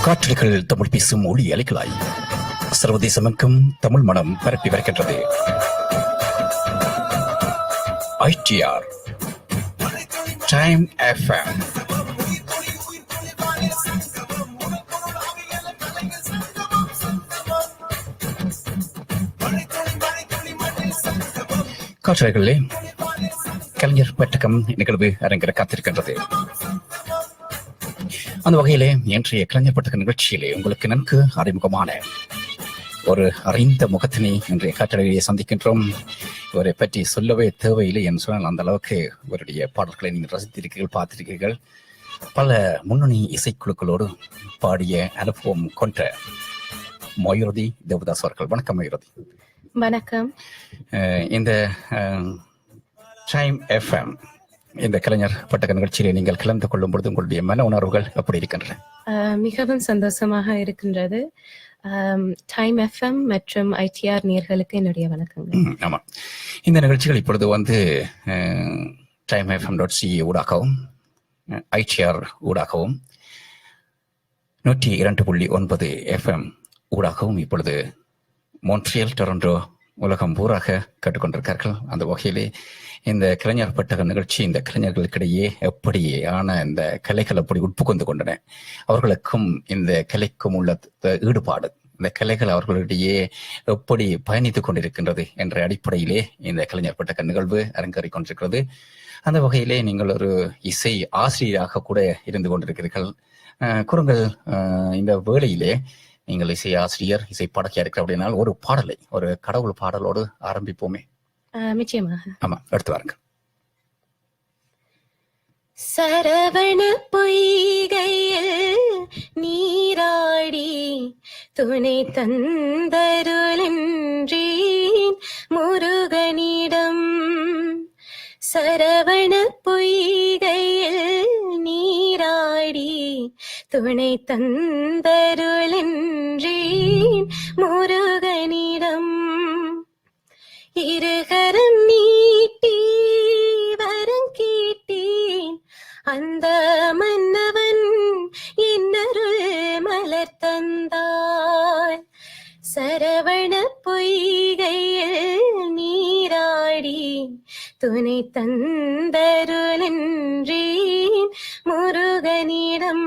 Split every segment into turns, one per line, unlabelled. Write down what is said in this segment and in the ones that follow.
காற்றலைகள் தமிழ் பேசும் ஒளி அலைகளாய் சர்வதேசமெங்கும் தமிழ் மனம் பரப்பி வருகின்றது. ITR time FM. காற்றலைகளிலே கலைஞர் பெட்டகம் நிகழ்வு அரங்கிற காத்திருக்கின்றது. அந்த வகையிலே இன்றைய கலைஞர் பெட்டக நிகழ்ச்சியிலே உங்களுக்கு நன்கு அறிமுகமான ஒரு அறிந்த முகத்தினை இன்றைய காற்றலையை சந்திக்கின்றோம். இவரை பற்றி சொல்லவே தேவையில்லை என்று சொன்னால் அந்த அளவுக்கு இவருடைய பாடல்களை நீங்கள் ரசித்திருக்கிறீர்கள், பார்த்திருக்கிறீர்கள். பல முன்னணி இசைக்குழுக்களோடு பாடிய அனுபவம் கொண்ட மயூரதி தேவதாஸ் அவர்கள். வணக்கம் மயூரதி.
வணக்கம்.
இந்த டைம் FM இந்த கலைஞர் பெட்டக நிகழ்ச்சியிலே நீங்கள் கலந்து கொள்ளும் பொழுது உங்களுடைய மன உணர்வுகள் எப்படி இருக்கின்றன?
மிகவும் சந்தோஷமாக இருக்கின்றது. டைம் FM மற்றும் ITR நேயர்களுக்கு என்னுடைய வணக்கங்கள்.
ஆமா, இந்த நிகழ்ச்சிகள் இப்பொழுது டைம் FM.ca ஊடாகவும் ITR ஊடாகவும் 102.9 FM ஊடாகவும் இப்பொழுது மோன்ட்ரியல், டொரண்டோ, உலகம் பூராக கேட்டுக்கொண்டிருக்கார்கள். அந்த வகையிலே இந்த கலைஞர் பெட்டக நிகழ்ச்சி இந்த கலைஞர்களுக்கிடையே எப்படியான இந்த கலைகள் எப்படி உட்புகுந்து கொண்டன, அவர்களுக்கும் இந்த கலைக்கும் உள்ள ஈடுபாடு, இந்த கலைகள் அவர்களிடையே எப்படி பயணித்துக் கொண்டிருக்கின்றது என்ற அடிப்படையிலே இந்த கலைஞர் பெட்டக நிகழ்வு அரங்கேறிக் கொண்டிருக்கிறது. அந்த வகையிலே நீங்கள் ஒரு இசை ஆசிரியராக கூட இருந்து கொண்டிருக்கிறீர்கள். கூறுங்கள், இந்த வேளையிலே நீங்கள் இசை ஆசிரியர், இசை பாடகியா இருக்கிற அப்படின்னா ஒரு பாடலை, ஒரு கடவுள் பாடலோடு ஆரம்பிப்போமே.
நிச்சயமாக.
ஆமா, எடுத்து வாருங்க.
சரவண பொய்கையில் நீராடி துணை தந்தருளென்றேன் முருகனிடம். சரவண பொய்கையில் நீராடி துணை தந்தருளென்றேன் முருகனிடம். இருகரம் நீட்டி வரம் கேட்டேன், அந்த மன்னவன் என்னருள் மலர் தந்தாள். சரவண பொய்கையில் நீராடி துணை தந்தருளென்றேன் முருகனிடம்.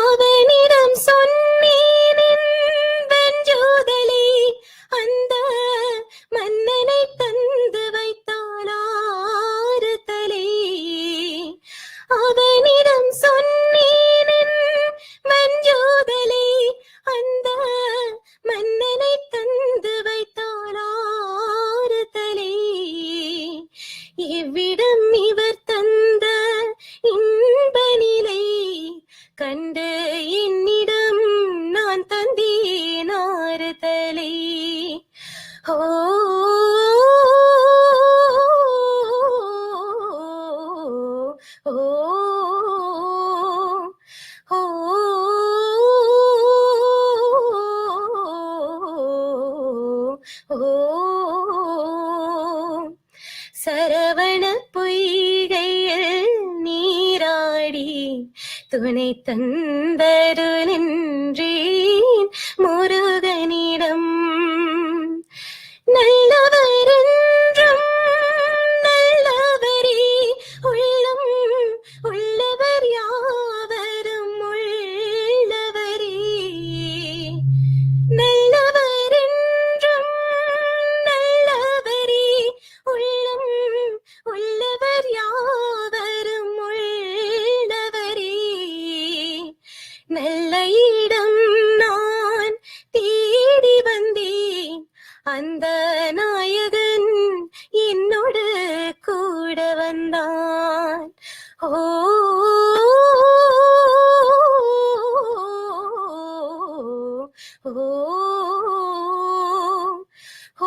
அவனிடம் சொன்னேன் வெஞ்சோதலே, அந்த மன்னனை தந்து வைத்தாளாறு தலை. அவனிடம் சொன்னேன் வெஞ்சோதலே, அந்த மன்னனை தந்து வைத்தாளாறு தலை. இவ்விடம் இவர் தந்த இன்ப நிலை கண்டு என்னிடம் நான் தந்தேன் ஆறுதலை. ஓ ஓ ஓ ஓ. சரவண பொய்கையில் நீராடி துணை தந்தருளென்றேன் முருகனிடம். நல்லவரென்றும் நல்லவரே, உள்ளம் உள்ளவர் யாவரும் உள்ளவரே. நல்லவரென்றும் நல்லவரே, உள்ளம் உள்ளவர் யாவரும் உள்ளவரே. நல்ல இடம் நான் தேடி வந்தேன், அந்த நாயகன் என்னோடு கூட வந்தான். ஓ ஓ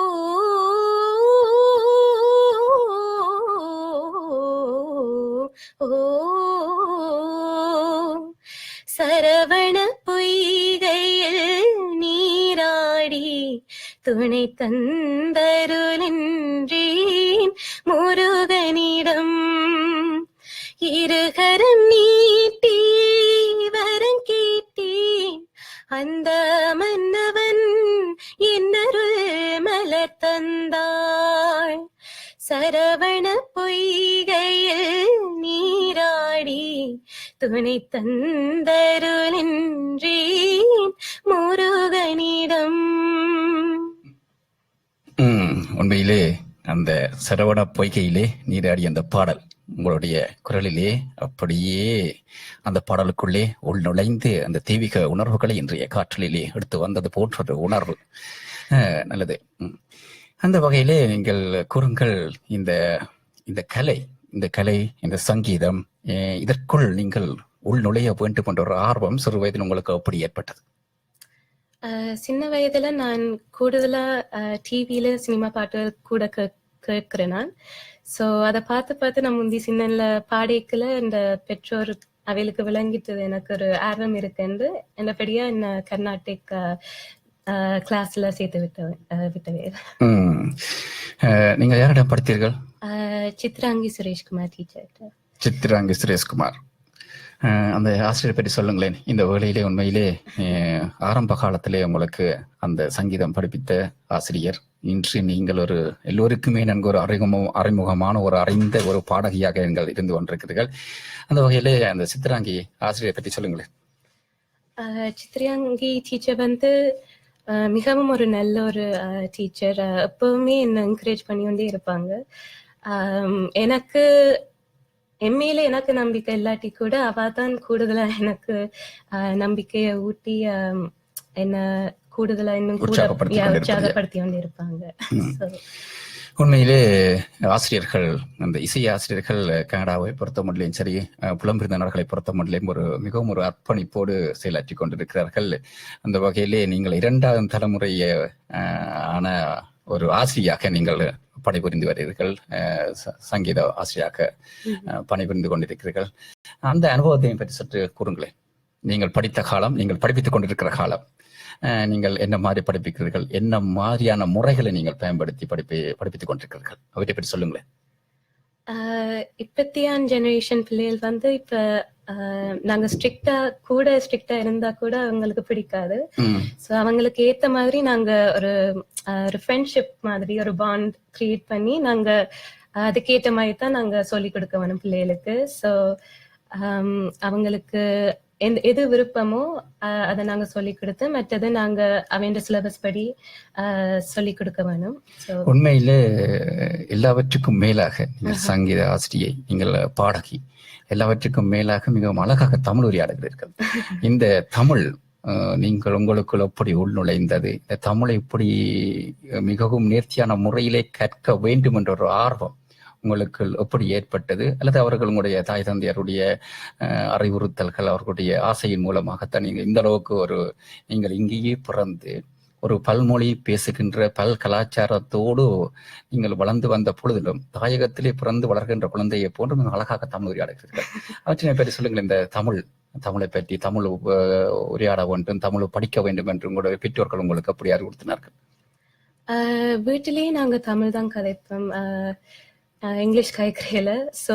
ஓ ஓ. சரவண பொய்கையில் நீராடி துணை தந்தருளென்றேன் முருகனிடம். இருகரம் நீட்டி வரம் அந்த மன்னவன் இன்னருள் மலர் தந்தாள். சரவண பொய்கையில் நீராடி துணை தந்தருளின்றேன் முருகனிடம்.
உண்மையிலே அந்த சரவண பொய்கையிலே நீராடி அந்த பாடல் உங்களுடைய குரலிலே அப்படியே அந்த பாடலுக்குள்ளே உள் நுழைந்து அந்த தெய்வீக உணர்வுகளை இன்றைய காற்றலிலே எடுத்து வந்தது போன்ற ஒரு உணர்வு. நல்லது. அந்த வகையிலே நீங்கள் கூறுங்கள், இந்த கலை இந்த சங்கீதம் இதற்குள் நீங்கள் உள் நுழைய வேண்டும் என்ற ஒரு ஆர்வம் சிறு வயதில் உங்களுக்கு எப்படி ஏற்பட்டது?
சின்ன வயதுல நான் கூடுதலா டிவியில சினிமா பாட்டு கூட கேட்கிறேன் நான். ஸோ அதை பார்த்து நான் முந்தி சின்னல பாடேக்குல இந்த பெற்றோர் அவைகளுக்கு விளங்கிட்டது எனக்கு ஒரு ஆர்வம் இருக்குன்னு என்னபடியா என்ன கர்நாடிக் கிளாஸ்ல சேர்த்து விட்டவே.
நீங்க யாரிடம் படித்தீர்கள்?
சித்ராங்கி சுரேஷ்குமார் டீச்சர்.
சித்ராங்கி சுரேஷ்குமார், அந்த ஆசிரியர் பற்றி சொல்லுங்களேன். இந்த வேளையிலே உண்மையிலே ஆரம்ப காலத்திலே உங்களுக்கு அந்த சங்கீதம் படிப்பித்த ஆசிரியர் இன்று நீங்கள் ஒரு எல்லோருக்குமே நன்கு ஒரு அறிமுகமான ஒரு அறிந்த ஒரு பாடகியாக நீங்கள் இருந்து கொண்டிருக்கிறீர்கள். அந்த வகையிலே அந்த சித்ராங்கி ஆசிரியர் பற்றி சொல்லுங்களேன்.
சித்ராங்கி டீச்சர் மிகவும் ஒரு நல்ல ஒரு டீச்சர். எப்பவுமே என்ன என்கரேஜ் பண்ணி கொண்டே இருப்பாங்க. எனக்கு எம்மையில எனக்கு நம்பிக்கை இல்லாட்டி கூட அவாதான் கூடுதலா எனக்கு நம்பிக்கையை ஊட்டி என்ன கூடுதலா இன்னும் உற்சாகப்படுத்தி கொண்டு இருப்பாங்க.
உண்மையிலே ஆசிரியர்கள், அந்த இசை ஆசிரியர்கள் கனடாவை பொறுத்த முடியலையும் சரி, புலம்பெயர்ந்தவர்களை பொறுத்த முடியலையும் மிகவும் ஒரு அர்ப்பணிப்போடு செயலாற்றி கொண்டிருக்கிறார்கள். அந்த வகையிலே நீங்கள் 2ஆம் தலைமுறைய ஆன ஒரு ஆசிரியாக நீங்கள் பணிபுரிந்து வருகிறீர்கள், சங்கீத ஆசிரியாக பணிபுரிந்து கொண்டிருக்கிறீர்கள். அந்த அனுபவத்தை பற்றி சற்று கூறுங்களேன். நீங்கள் படித்த காலம், நீங்கள் படிப்பித்துக் கொண்டிருக்கிற காலம், நீங்கள் என்ன மாதிரி படிப்பிக்கிறீர்கள், என்ன மாதிரியான முறைகளை நீங்கள் பயன்படுத்தி படிப்பித்துக் கொண்டிருக்கிறீர்கள், அவற்றை பற்றி சொல்லுங்களேன்.
இப்பத்தியான ஜெனரேஷன் பிள்ளைகள் இப்ப நாங்க ஸ்ட்ரிக்டா இருந்தா கூட அவங்களுக்கு பிடிக்காது. சோ அவங்களுக்கு ஏத்த மாதிரி நாங்க ஒரு ஃப்ரெண்ட்ஷிப் மாதிரி ஒரு பாண்ட் கிரியேட் பண்ணி நாங்க அதுக்கேற்ற மாதிரி தான் நாங்க சொல்லிக் கொடுக்க வேணும் பிள்ளைகளுக்கு. சோ அவங்களுக்கு எது விருப்பமோ அதை நாங்க சொல்லிக் கொடுத்து மற்றது நாங்க அவன் சிலபஸ் படி சொல்லிக் கொடுக்க வேணும்.
உண்மையிலே எல்லாவற்றுக்கும் மேலாக நீங்கள் சங்கீத ஆசிரியை, நீங்கள் பாடகி, எல்லாவற்றுக்கும் மேலாக மிகவும் அழகாக தமிழ் உரையாடுகிறீர்கள். இந்த தமிழ் நீங்கள் உங்களுக்குள் எப்படி உள்நுழைந்தது, இந்த தமிழை இப்படி மிகவும் நேர்த்தியான முறையிலே கற்க வேண்டும் என்ற ஒரு ஆர்வம் உங்களுக்கு எப்படி ஏற்பட்டது? அல்லது அவர்கள் உங்களுடைய தாய் தந்தையருடைய அறிவுறுத்தல்கள், அவர்களுடைய ஆசையின் மூலமாகத்தான் நீங்கள் இந்த அளவுக்கு நீங்கள் இங்கேயே பிறந்து ஒரு பல்மொழி பேசுகின்ற பல் கலாச்சாரத்தோடு நீங்கள் வளர்ந்து வந்த பொழுதிலும் தாயகத்திலே பிறந்து வளர்கின்ற குழந்தையை போன்று நீங்கள் அழகாக தமிழ் உரையாடுகிறீர்கள். அவற்றை பற்றி சொல்லுங்கள். இந்த தமிழை பற்றி, தமிழ் உரையாட வேண்டும், தமிழ் படிக்க வேண்டும் என்று உங்களுடைய பெற்றோர்கள் உங்களுக்கு அப்படி அறிவுறுத்தினார்கள்?
வீட்டிலேயே நாங்க தமிழ் தான் கதைப்போம், இங்கிலீஷ் கதைக்கிறேல. ஸோ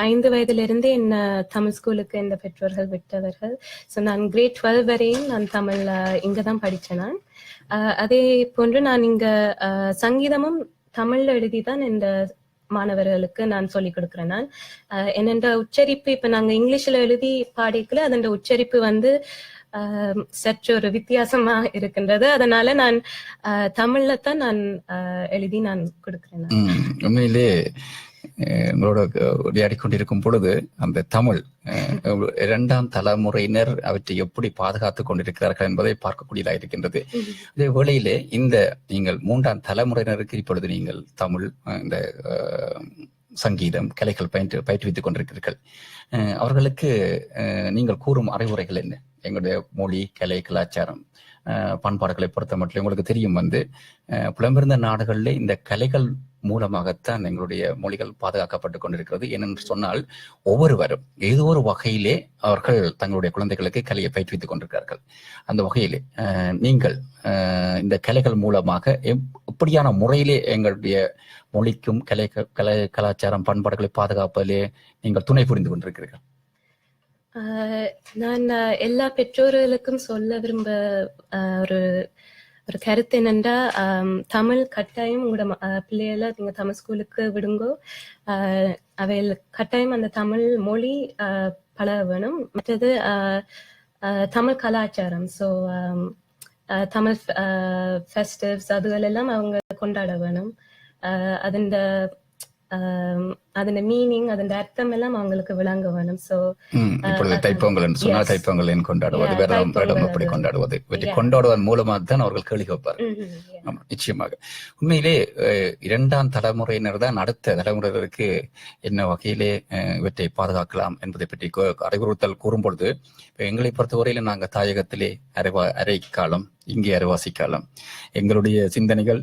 5 வயதிலிருந்தே என்ன தமிழ் ஸ்கூலுக்கு இந்த பெற்றோர்கள் விட்டவர்கள். ஸோ நான் கிரேட் 12 வரையும் நான் தமிழ் இங்க தான் படித்தேன். நான் அதே போன்று நான் இங்க சங்கீதமும் தமிழ்ல எழுதி தான் இந்த மாணவர்களுக்கு நான் சொல்லிக் கொடுக்குறேன். நான் என்னென்ற உச்சரிப்பு இப்ப நாங்க இங்கிலீஷ்ல எழுதி பாடிக்கல, அதோட உச்சரிப்பு சற்று ஒரு வித்தியாசமா இருக்கின்றது. அதனால நான் தமிழ்ல தான் நான் எழுதி நான் கொடுக்கிறேன்.
உண்மையிலே உங்களோட விளையாடி கொண்டிருக்கும் பொழுது அந்த தமிழ் 2ஆம் தலைமுறையினர் அவற்றை எப்படி பாதுகாத்துக் கொண்டிருக்கிறார்கள் என்பதை பார்க்கக்கூடியதாக இருக்கின்றது. அதே வேளையிலே நீங்கள் 3ஆம் தலைமுறையினருக்கு இப்பொழுது நீங்கள் தமிழ் இந்த சங்கீதம் கலைகள் பயிற்றுவித்துக் கொண்டிருக்கிறீர்கள். அவர்களுக்கு நீங்கள் கூறும் அறிவுரைகள் என்ன? எங்களுடைய மொழி, கலை, கலாச்சாரம், பண்பாடுகளை பொறுத்த மட்டும் உங்களுக்கு தெரியும் புலம்பெயர்ந்த நாடுகளில் இந்த கலைகள் மூலமாகத்தான் எங்களுடைய மொழிகள் பாதுகாக்கப்பட்டு கொண்டிருக்கிறது. ஏனென்று சொன்னால் ஒவ்வொருவரும் ஏதோ ஒரு வகையிலே அவர்கள் தங்களுடைய குழந்தைகளுக்கு கலையை பயிற்றுவித்துக் கொண்டிருக்கிறார்கள். அந்த வகையிலே நீங்கள் இந்த கலைகள் மூலமாக எப்படியான முறையிலே எங்களுடைய மொழிக்கும் கலை கலாச்சாரம் பண்பாடுகளை பாதுகாப்பதிலே நீங்கள் துணை புரிந்து கொண்டிருக்கிறீர்கள்?
நான் எல்லா பெற்றோர்களுக்கும் சொல்ல விரும்ப ஒரு ஒரு கருத்து என்னென்றா, தமிழ் கட்டாயம் உங்களோட பிள்ளைகளை நீங்க தமிழ் ஸ்கூலுக்கு விடுங்கோ. அவையில் கட்டாயம் அந்த தமிழ் மொழி பழக வேணும். மற்றது தமிழ் கலாச்சாரம். ஸோ தமிழ் ஃபெஸ்டிவ்ஸ் அதுகள் எல்லாம் அவங்க கொண்டாட வேணும். அதன் மீனிங், அதன் அர்த்தம் எல்லாம் அவங்களுக்கு விளங்க வேணும். ஸோ
இப்பொழுது தைப்பொங்கல் என்று சொன்னால் தைப்பொங்கல் என்று கொண்டாடுவது, வருடம் அப்படி கொண்டாடுவது, இவற்றை கொண்டாடுவதன் மூலமாக தான் அவர்கள் கேள்வி வைப்பார்கள். நிச்சயமாக உண்மையிலே இரண்டாம் தலைமுறையினர் தான் அடுத்த தலைமுறையினருக்கு என்ன வகையிலே இவற்றை பாதுகாக்கலாம் என்பதை பற்றி அறிவுறுத்தல் கூறும் பொழுது, எங்களை பொறுத்தவரையில நாங்கள் தாயகத்திலே அரை காலம், இங்கே அரைவாசி காலம், எங்களுடைய சிந்தனைகள்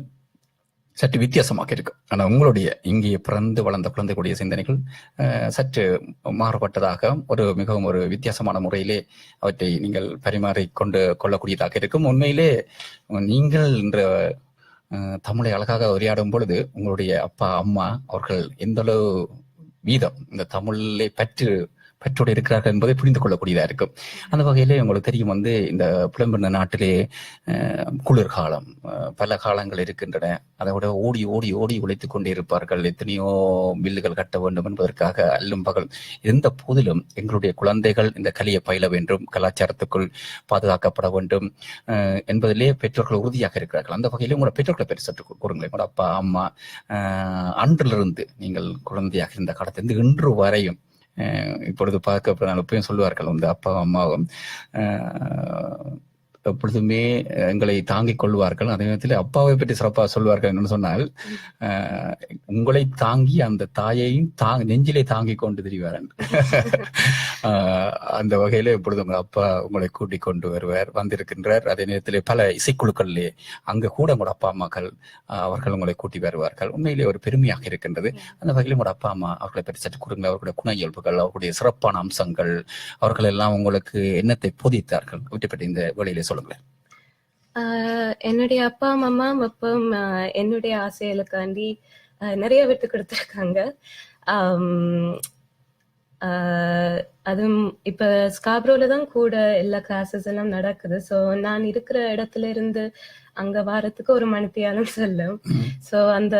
சற்று வித்தியாசமாக இருக்கும். ஆனால் உங்களுடைய இங்கே பிறந்து வளர்ந்த குழந்தைகளுடைய சிந்தனைகள் சற்று மாறுபட்டதாக மிகவும் ஒரு வித்தியாசமான முறையிலே அவற்றை நீங்கள் பரிமாறிக்கொண்டு கொள்ளக்கூடியதாக இருக்கும். உண்மையிலே நீங்கள் என்ற தமிழை அழகாக உரையாடும் பொழுது உங்களுடைய அப்பா அம்மா அவர்கள் எந்த அளவு வீதம் இந்த தமிழை பற்றோடு இருக்கிறார்கள் என்பதை புரிந்து கொள்ளக்கூடியதாக இருக்கும். அந்த வகையிலே உங்களுக்கு தெரியும், இந்த புலம்பெயர்ந்த நாட்டிலே குளிர்காலம் பல காலங்கள் இருக்கின்றன. அதை விட ஓடி ஓடி ஓடி உழைத்துக் கொண்டே இருப்பார்கள். எத்தனையோ பில்லுகள் கட்ட வேண்டும் என்பதற்காக அல்லும் பகல். இருந்த போதிலும் எங்களுடைய குழந்தைகள் இந்த கலையை பயில வேண்டும், கலாச்சாரத்துக்குள் பாதுகாக்கப்பட வேண்டும் என்பதிலே பெற்றோர்கள் உறுதியாக இருக்கிறார்கள். அந்த வகையிலே உங்களோட பெற்றோர்களை பற்றி சற்று கூறுங்களேன். உங்களோட அப்பா அம்மா அன்றிலிருந்து நீங்கள் குழந்தையாக இருந்த காலத்திலிருந்து இன்று வரையும் இப்பொழுது பார்க்க எப்பயும் சொல்லுவார்கள், அப்பா அம்மாவும் எப்பொழுதுமே எங்களை தாங்கிக் கொள்வார்கள். அதே நேரத்தில் அப்பாவை பற்றி சிறப்பாக சொல்வார்கள். என்னன்னு சொன்னால், உங்களை தாங்கி அந்த தாயையும் நெஞ்சிலே தாங்கி கொண்டு திரிவார். அந்த வகையில எப்பொழுது உங்க அப்பா உங்களை கூட்டிக் கொண்டு வருவார், வந்திருக்கின்றார். அதே நேரத்தில் பல இசைக்குழுக்களிலே அங்க கூட உங்களோட அப்பா அம்மாக்கள் அவர்கள் உங்களை கூட்டி வருவார்கள். உண்மையிலே ஒரு பெருமையாக இருக்கின்றது. அந்த வகையில் உங்களோட அப்பா அம்மா அவர்களை பற்றி சற்று கூறுங்கள். அவர்களுடைய குண இயல்புகள், அவர்களுடைய சிறப்பான அம்சங்கள், அவர்கள் எல்லாம் உங்களுக்கு என்னத்தை போதித்தார்கள், அவற்றை பற்றி இந்த வேளையிலே சொல்லுங்களேன்.
என்னுடைய அப்பா அம்மா எப்பவும் என்னுடைய ஆசைகளுக்காண்டி நிறைய விட்டு கொடுத்துருக்காங்க. அதுவும் இப்ப ஸ்காப்ரோல தான் கூட எல்லா கிளாஸஸ் எல்லாம் நடக்குது. ஸோ நான் இருக்கிற இடத்துல இருந்து அங்க வாரத்துக்கு ஒரு மணித்தியாலும் செல்லும். ஸோ அந்த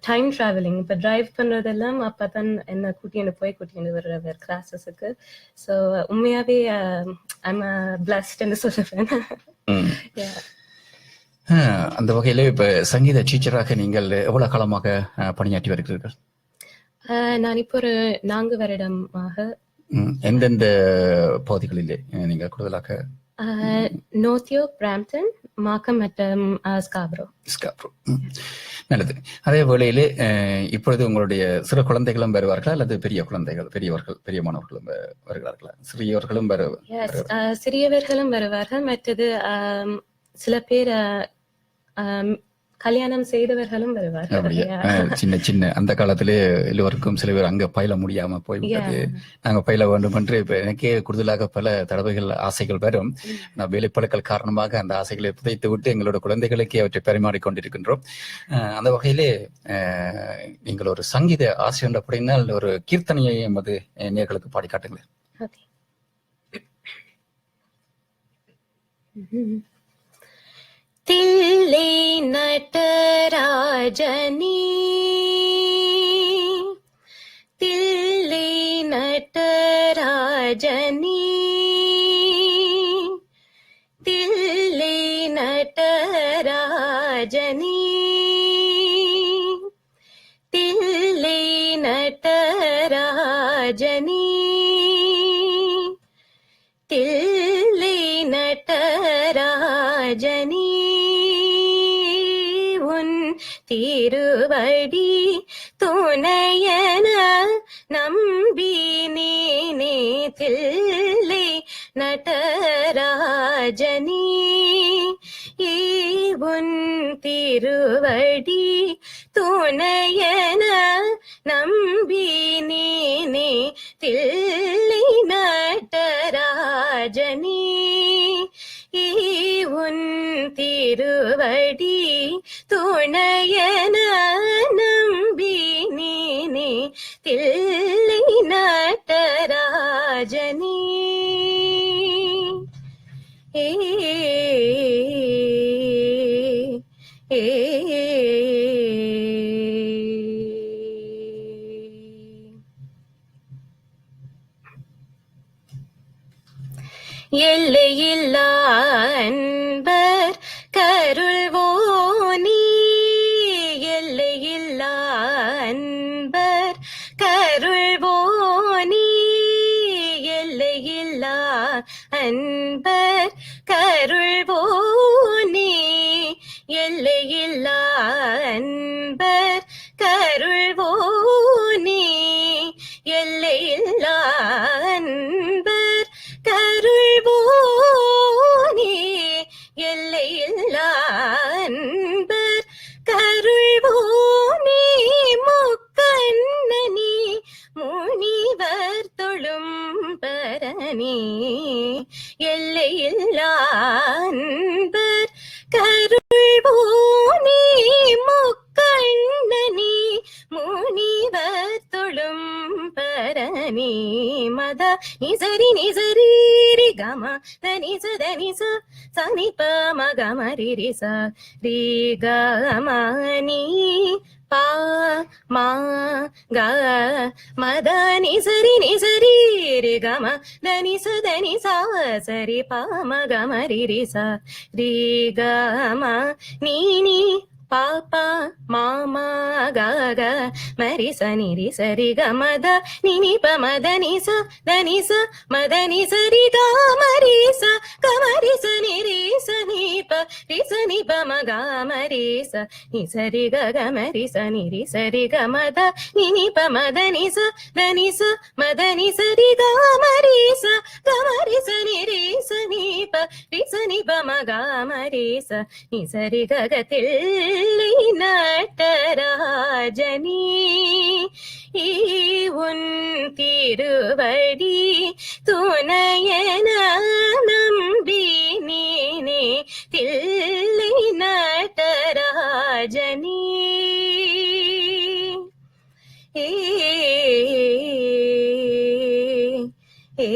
டைம் டிராவலிங், இப்ப டிரைவ் பண்றதெல்லாம் அப்பதான் என்ன கூட்டிட்டு வர்ற கிளாஸஸுக்கு. ஸோ உண்மையாவே ஐம் பிளஸ்ட்னு சொல்லுவேன்.
அந்த வகையில இப்ப சங்கீத டீச்சராக நீங்கள் எவ்வளவு காலமாக பணியாற்றி வருகிறீர்கள்?
நான் இப்போ ஒரு 4 வருடமாக.
எந்தெந்த பகுதிகளிலே நீங்கள் கூடுதலாக?
நோர்த்யோ, பிராம்ப்டன், மார்க்கம் மற்றும் ஸ்காப்ரோ.
நல்லது. அதே வேளையிலே இப்பொழுது உங்களுடைய சிறு குழந்தைகளும் வருவார்களா அல்லது பெரிய குழந்தைகள், பெரிய மாணவர்களும் வருகிறார்களா?
சிறியவர்களும் வருவார்கள். மற்றது சில பேர் கல்யாணம் செய்தவர்களும் வருவார்கள்.
சின்ன சின்ன அந்த காலத்திலே எல்லோருக்கும் சில பேர் அங்க பயில முடியாம போய்விட்டது, நாங்க பயில வேண்டும் என்று இப்ப எனக்கே கூடுதலாக பல தடவைகள் ஆசைகள் வரும். நான் வேலைப்பழக்கள் காரணமாக அந்த ஆசைகளை புதைத்து விட்டு எங்களோட குழந்தைகளுக்கே அவற்றை பரிமாறிக்கொண்டிருக்கின்றோம். அந்த வகையிலே நீங்கள் ஒரு சங்கீத ஆசிரியர் அப்படின்னால் ஒரு கீர்த்தனையை எமது நேயர்களுக்கு பாடி காட்டுங்களேன்.
தில்லை நடராஜனே, தில்லை நடராஜனே, தில்லை நடராஜனே, தில்லை நடராஜனே, தில்லை நடராஜனே, திருவடி துணையன நம்பி நீனே, தில்லை நடராஜனே, உன் திருவடி துணையன நம்பி நீனே, தில்லை நடராஜனே, உன் திருவடி துணையன நம்பி நீனே, தில்லை நடராஜனே. ஏ எல்லையில்லா அன்பர் கருள்வோனி, எல்லையில்லா அன்பர் கருள்வோனி, எல்லையில்லா அன்பர் கருள்வோனி, எல்லையில்லா அன்பர் கருள்வோனி, எல்லையில்லா அன்பர் கருள்வோனி, எல்லையில்லா அன்பர் கருள்வோனி, முக்கண்ணனி முனிவர் தொழும் பரணி, எல்லையில்லா அன்பர் கருள்வோனி, முக்கண்ணனி முனிவர் தொழும் பரணி, மத நிசரி நிசரி ரி கம தனிச தனிச சனிப மகம ரி ச ரி கமனி பா மா க மத நிசரி நிசரி ரி கம தனிச தனிச சரி ப மகம ரி ச ரி கம நீ நீ பாப்பா மாமா கக மரி சனி ரி சரி கமத நினி பமத நிச தனிச மத நிசரி கமரி ச கமரி சனி ரி சனி ப ரி சனி பம கமரி ச நிசரி கமரி சனி ரி சரி கமத நினி பமத நிச தனிச மத நிசரி கமரி ச கமரி சனி ரி சனி ப ரி சனி பம கமரி ச நிசரி ககத்தில் நடராஜனி உன் திருவடி துணையன நம்பி நீனே தில்லை நடராஜனி ஏ ஏ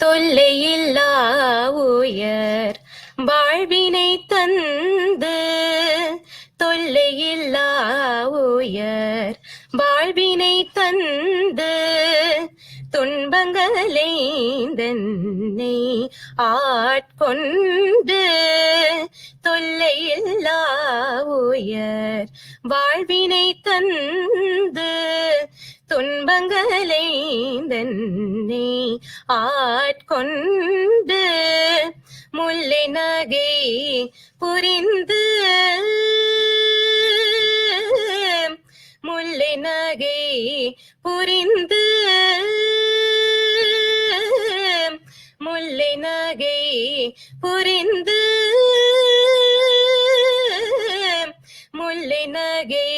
தொல்லையில்லா உயர் வாழ்வினை தந்து, தொல்லையில்லா உயர் வாழ்வினை தந்து, துன்பங்களை தன்னை ஆட்கொண்டு, தொல்லையில்லா உயர் வாழ்வினை தந்து, துன்பங்களை தன்னை ஆட்கொண்டு, முல்லை நகை புரிந்து, முல்லை நகை புரிந்து, முல்லை நகை புரிந்து, முல்லை நகை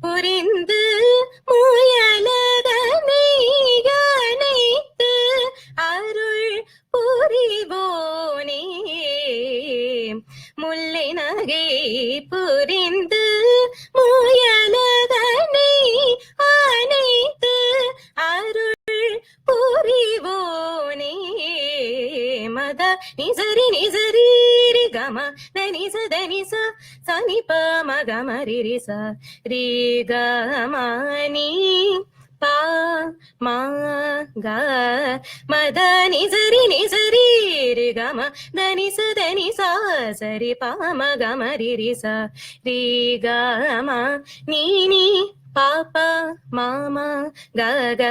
புரிந்து, முயலதனை அணைத்து அருள் புரிவோனே, முல்லை நகை புரிந்து முயலதனை அணைத்து அருள் புரிவோனே, மத நிசரி நிசரி ரி கம தனிச தனிச சனி ப மகம ரி ச ரி கமனி பா மா க மத நிசரி நிசரி ரி கம தனிச தனிச சரி ப மகம ரி ச ரி கம நீ நீ பாப்பா மாமா கக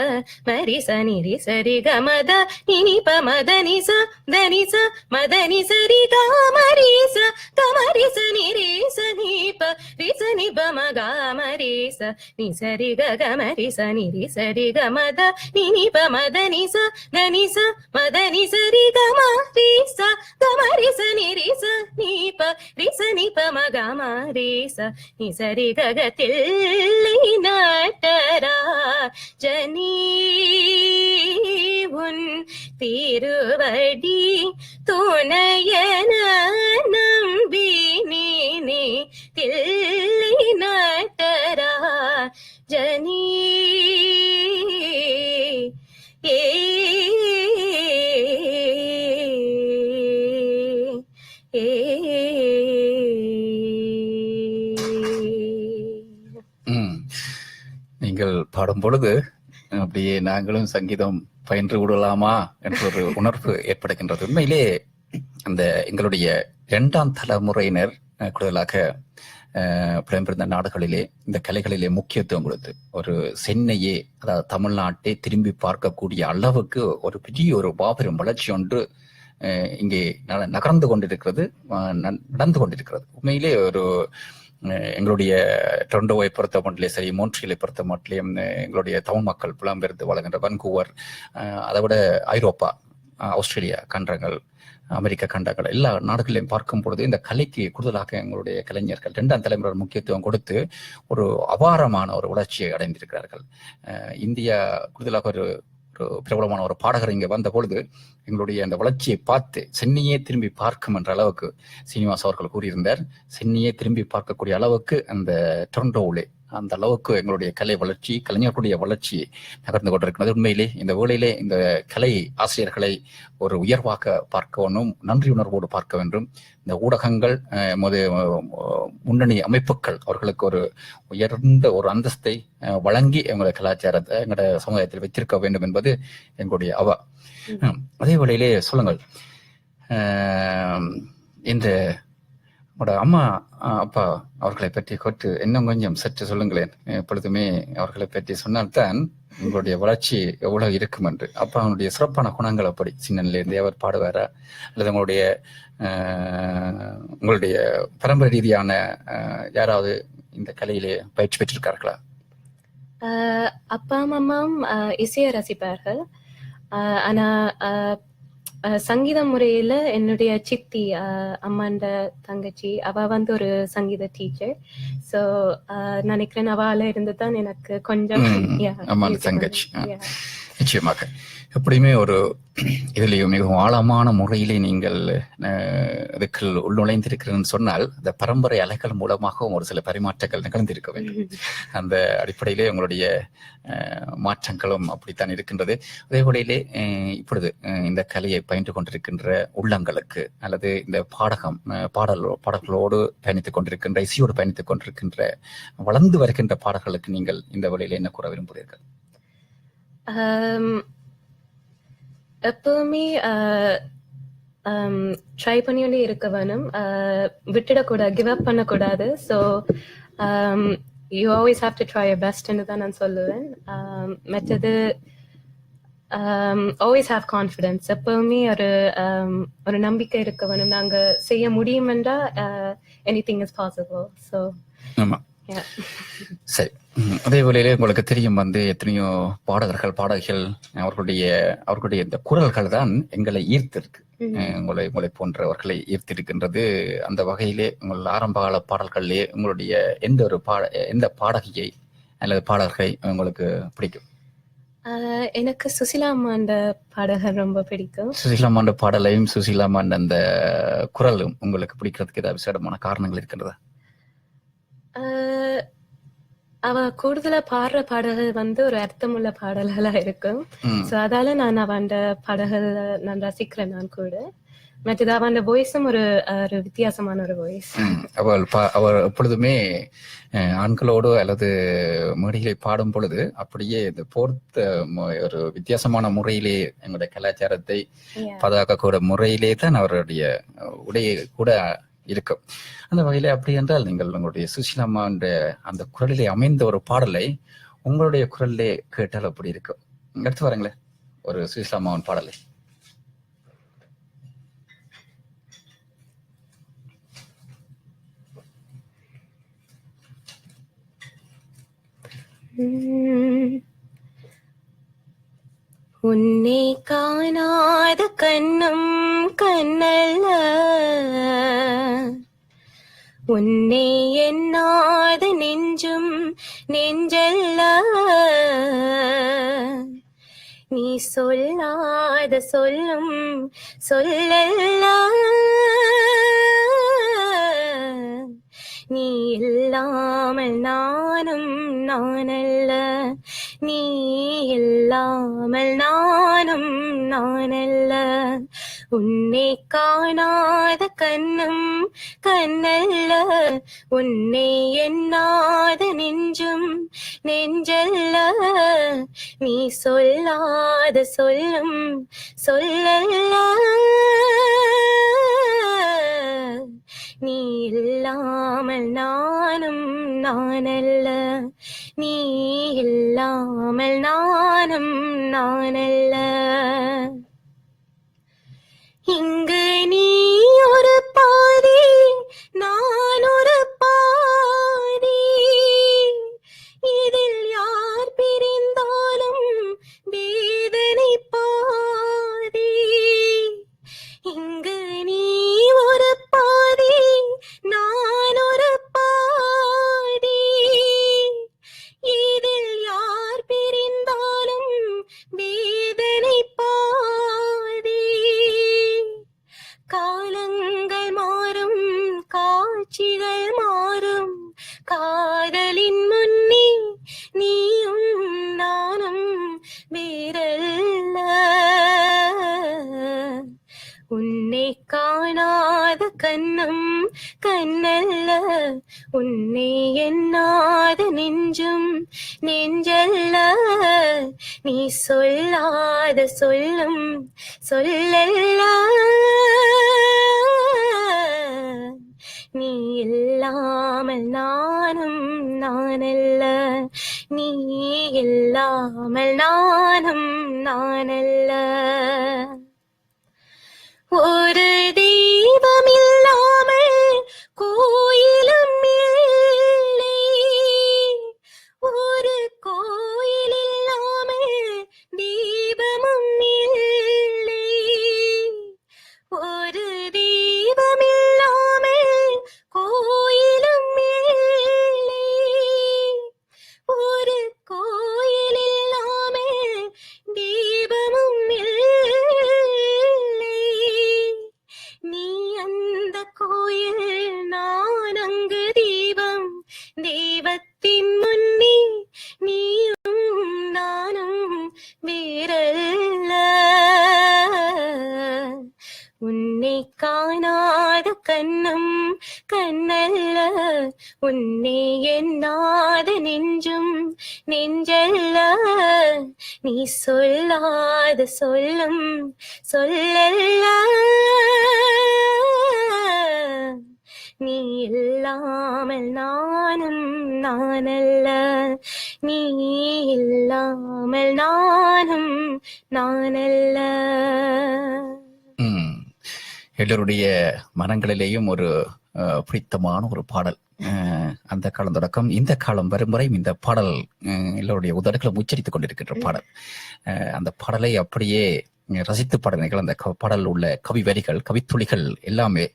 மரி சனி ரி சரி கமத நினி பமத நிச தனிச மத நிசரி கமரி ச கமரி சனி ரி சனி ப ரி சனி பம கமரி ச நிசரி கமரி சனி ரி சரி கமத நினி பமத நிச தனிச மத நிசரி கமரி ச கமரி சனி ரி சனி ப ரி சனி பம கமரி ச நிசரி ககத்தில் நடராஜனி உன் திருவடி துணையன நம்பி நீனே தில்லை நடராஜனி ஏ ஏ
நீங்கள் பாடும் பொழுது அப்படியே நாங்களும் சங்கீதம் பயின்று விடலாமா என்ற ஒரு உணர்வு ஏற்படுகின்றது. உண்மையிலே அந்த எங்களுடைய 2ஆம் தலைமுறையினர் கூடுதலாக புலம்பெயர்ந்த நாடுகளிலே இந்த கலைகளிலே முக்கியத்துவம் கொடுத்து ஒரு சென்னையே, அதாவது தமிழ்நாட்டை திரும்பி பார்க்கக்கூடிய அளவுக்கு ஒரு பெரிய ஒரு மாபெரும் வளர்ச்சி ஒன்று இங்கே நகர்ந்து கொண்டிருக்கிறது, நடந்து கொண்டிருக்கிறது. உண்மையிலே ஒரு எங்களுடைய டொரண்டோவை பொறுத்த மட்டிலே சரி, மோன்ட்ரியலை பொறுத்த மட்டிலையும் எங்களுடைய தமிழ் மக்கள் புலம்பெயர்ந்து வழங்குகின்ற வன்கூவர், அதை விட ஐரோப்பா, ஆஸ்திரேலியா கண்டங்கள், அமெரிக்க கண்டங்கள் எல்லா நாடுகளையும் பார்க்கும் பொழுது இந்த கலைக்கு கூடுதலாக எங்களுடைய கலைஞர்கள் 2ஆம் தலைமுறை முக்கியத்துவம் கொடுத்து ஒரு அபாரமான ஒரு வளர்ச்சியை அடைந்திருக்கிறார்கள். இந்தியா கூடுதலாக ஒரு பிரபலமான ஒரு பாடகர் இங்கே வந்த பொழுது எங்களுடைய அந்த வளர்ச்சியை பார்த்து சென்னையே திரும்பி பார்க்கும் என்ற அளவுக்கு சீனிவாஸ் அவர்கள் கூறியிருந்தார். சென்னையே திரும்பி பார்க்கக்கூடிய அளவுக்கு அந்த டொரண்டோவிலே அந்த அளவுக்கு எங்களுடைய கலை வளர்ச்சி, கலைஞர்களுடைய வளர்ச்சி நகர்ந்து கொண்டிருக்கிறது. உண்மையிலே இந்த வேளையிலே இந்த கலை ஆசிரியர்களை ஒரு உயர்வாக பார்க்க வேண்டும், நன்றி உணர்வோடு பார்க்க வேண்டும். இந்த ஊடகங்கள், முன்னணி அமைப்புகள் அவர்களுக்கு ஒரு உயர்ந்த ஒரு அந்தஸ்தை வழங்கி எங்களுடைய கலாச்சாரத்தை எங்களுடைய சமுதாயத்தில் வைத்திருக்க வேண்டும் என்பது எங்களுடைய அவா. அதே வேளையிலே சொல்லுங்கள், இந்த அம்மா அப்பா அவர்களை பற்றி கொட்டு இன்னும் கொஞ்சம் சற்று சொல்லுங்களேன். எப்பொழுதுமே அவர்களை பற்றி சொன்னால்தான் உங்களுடைய வளர்ச்சி எவ்வளவு இருக்கும் என்று. அப்பா அவனுடைய சிறப்பான குணங்கள் அப்படி சின்ன நிலையிலிருந்தே அவர் பாடுவாரா, அல்லது உங்களுடைய பரம்பரை ரீதியான யாராவது இந்த கலையிலே பயிற்சி பெற்றிருக்கார்களா?
அப்பா அம்மாவும் இசையை ரசிப்பார்கள். ஆனா சங்கீத முறையில என்னுடைய சித்தி, அம்மாண்ட தங்கச்சி, அவ வந்து ஒரு சங்கீத டீச்சர். சோ நினைக்கிறேன் அவள இருந்து தான் எனக்கு கொஞ்சம்
அம்மாண்ட தங்கச்சி. நிச்சயமாக எப்படியுமே ஒரு இதுலேயும் மிகவும் ஆழமான முறையிலே நீங்கள் அதுக்கு உள்நுழைந்திருக்கிறேன்னு சொன்னால் அந்த பரம்பரை அலைகள் மூலமாகவும் ஒரு சில பரிமாற்றங்கள் நிகழ்ந்திருக்க வேண்டும். அந்த அடிப்படையிலே உங்களுடைய மாற்றங்களும் அப்படித்தான் இருக்கின்றது. அதே வேளையிலே இப்பொழுது இந்த கலையை பயின்று கொண்டிருக்கின்ற உள்ளங்களுக்கு, அல்லது இந்த பாடல்களோடு பயணித்துக் கொண்டிருக்கின்ற, இசையோடு பயணித்துக் கொண்டிருக்கின்ற வளர்ந்து வருகின்ற பாடல்களுக்கு நீங்கள் இந்த வேளையிலே என்ன கூற விரும்புகிறீர்கள்?
எப்பவுமே ட்ரை பண்ணியோண்டே இருக்க வேணும், விட்டுடக்கூடாது, கிவ் அப் பண்ணக்கூடாது. So you always have to try your பெஸ்ட்னு தான் நான் சொல்லுவேன். மற்றது ஆல்வேஸ் ஹாவ் கான்ஃபிடென்ஸ், எப்பவுமே ஒரு நம்பிக்கை இருக்க வேணும். நாங்கள் செய்ய முடியுமென்றா எனிதிங் இஸ் பாசிபிள். ஸோ
சரி, அதே வேளையிலே உங்களுக்கு தெரியும் எத்தனையோ பாடகிகள் அவர்களுடைய இந்த குரல்கள் தான் எங்களை ஈர்த்திருக்கு, உங்களை போன்றவர்களை ஈர்த்திருக்கின்றது. அந்த வகையிலே உங்கள் ஆரம்ப கால பாடல்களிலே உங்களுடைய எந்த பாடகியை அல்லது பாடல்களை உங்களுக்கு பிடிக்கும்?
எனக்கு சுசிலா அம்மாண்ட பாடகர் ரொம்ப பிடிக்கும்.
சுசிலா அம்மாண்ட பாடலையும் சுசிலா அம்மாண்ட அந்த குரலும் உங்களுக்கு பிடிக்கிறதுக்கு ஏதாவது விசேடமான காரணங்கள் இருக்கின்றதா?
அவ கூடுதலா பாடுற பாடல்கள் ஒரு அர்த்தமுள்ள பாடல்களா இருக்கும். சோ அதால நான் அவண்ட பாடல்கள் நான் ரசிக்கிறேன். நான் கூட மற்றது அவண்ட வாய்ஸும் ஒரு வித்தியாசமான ஒரு வாய்ஸ்.
அவர் எப்பொழுதுமே ஆண்களோடு அல்லது மேடைகளை பாடும் பொழுது அப்படியே இந்த போர்த்த ஒரு வித்தியாசமான முறையிலே எங்களுடைய கலாச்சாரத்தை பாதுகாக்கக்கூட முறையிலே தான் அவருடைய உடையை கூட இருக்கும். அந்த வகையில அப்படி என்றால் நீங்கள் உங்களுடைய சுசிலா அம்மான்ற அந்த குரலிலே அமைந்த ஒரு பாடலை உங்களுடைய குரலிலே கேட்டால் அப்படி இருக்கும். எடுத்து வரங்களேன் ஒரு சுசிலா அம்மாவின் பாடலை.
உன்னை காணாத கண்ணும் கண்ணல்ல, உன்னை எண்ணாத நெஞ்சும் நெஞ்சல்ல, நீ சொல்லாத சொல்லும் சொல்லல்ல, நீ இல்லாமல் நானும் நானல்ல, நீ இல்லாமல் நானும் நானல்ல. உன்னை காணாத கண்ணும் கண்ணல்ல. உன்னை எண்ணாத நெஞ்சும் நெஞ்சல்ல. நீ சொல்லாத சொல்லும் சொல்லல்ல. நீ இல்லாமல் நானும் நானல்ல. நீ இல்லாமல் நானும் நானல்ல. இங்கு நீ ஒரு பாதி, நான் ஒரு பாதி. இதில் யார் பிரிந்தாலும் வேதனை பாதி. இங்கு நீ ஒரு பாதி, நான் ஒரு பாதி. இதில் யார் பிரிந்தாலும் வேதனை பாதி. காலங்கள் மாறும், காட்சிகள் மாறும். காதலின் முன்னே நீயும் நானும் வேறல்ல. உன்னை காணாத கண்ணும் கண்ணல்ல. உன்னை எண்ணாத நெஞ்சும் நெஞ்சல்ல. நீ சொல்லாத சொல்லும் சொல்லல்ல. நீ இல்லாமல் நானும் நானல்ல. நீ இல்லாமல் நானும் நானல்ல. ஒரு தெய்வம் இல்லாமல் கோயிலும் இல்லை. ஒரு கோயில் இல்லாமல் தீபமும் இல்லை. ஒரு தெய்வம் இல்லாமல் கோயிலும் இல்லை. ஒரு கோயில் இல்லாமல் தீபமும் இல்லை. நீ அந்த கோயில், நான் அங்கு தீபம். தெய்வத்தின் முன்னே நீயும் நானும் வேறல்ல. உன்னை காணாத கண்ணும் கண்ணல்ல. உன்னை எண்ணாத நெஞ்சும் நெஞ்சல்ல. நீ சொல்லாத சொல்லும் சொல்லல்ல. நீ இல்லாமல் நானும் நானல்ல. நீ இல்லாமல் நானும் நானல்ல.
எல்லோருடைய மனங்களிலேயும் ஒரு பிடித்தமான ஒரு பாடல். அந்த காலம் தொடக்கம் இந்த காலம் வரும் வரை இந்த பாடல் எல்லோருடைய உதடுகளும் உச்சரித்துக் கொண்டிருக்கின்ற பாடல். அந்த பாடலை அப்படியே ரசித்து பாடினீர்கள். அந்த பாடல் உள்ள கவி வரிகள், கவித்துளிகள் எல்லாமே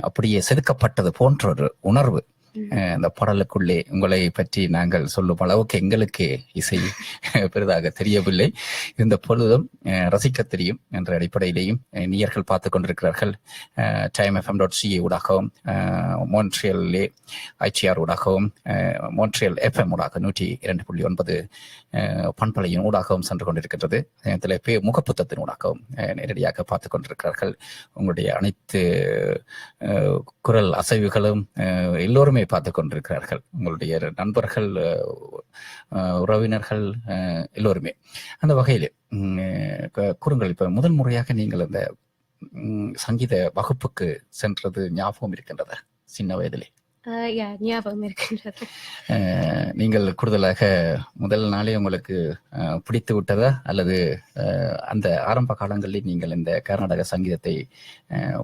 அப்படியே செதுக்கப்பட்டது போன்ற ஒரு உணர்வு. அந்த பாடலுக்குள்ளே உங்களை பற்றி நாங்கள் சொல்லும் அளவுக்கு எங்களுக்கு இசை பெரிதாக தெரியவில்லை. இருந்த பொழுதும் ரசிக்க தெரியும் என்ற அடிப்படையிலேயும் நேயர்கள் பார்த்து கொண்டிருக்கிறார்கள். timefm.ca ஊடாகவும், மோன்ட்ரியல் ஐடிஆர் ஊடாகவும், மோன்ட்ரியல் FM ஊடாக 102.9 பண்பலையின் ஊடாகவும் சென்று கொண்டிருக்கின்றது. நேரத்தில் முகப்புத்தத்தின் ஊடாகவும் நேரடியாக பார்த்து கொண்டிருக்கிறார்கள். உங்களுடைய அனைத்து குரல் அசைவுகளும் எல்லோருமே பார்த்து கொண்டிருக்கிறார்கள். உங்களுடைய நண்பர்கள், உறவினர்கள் எல்லோருமே. அந்த வகையில் கூறுங்கள், இப்ப முதல் முறையாக நீங்கள் அந்த சங்கீத வகுப்புக்கு சென்றது ஞாபகம் இருக்கின்றதா சின்ன வயதிலே?
ஞாபகம் இருக்கின்றது.
நீங்கள் கூடுதலாக முதல் நாளே உங்களுக்கு பிடித்து விட்டதா, அல்லது அந்த ஆரம்ப காலங்களில் நீங்கள் இந்த கர்நாடக சங்கீதத்தை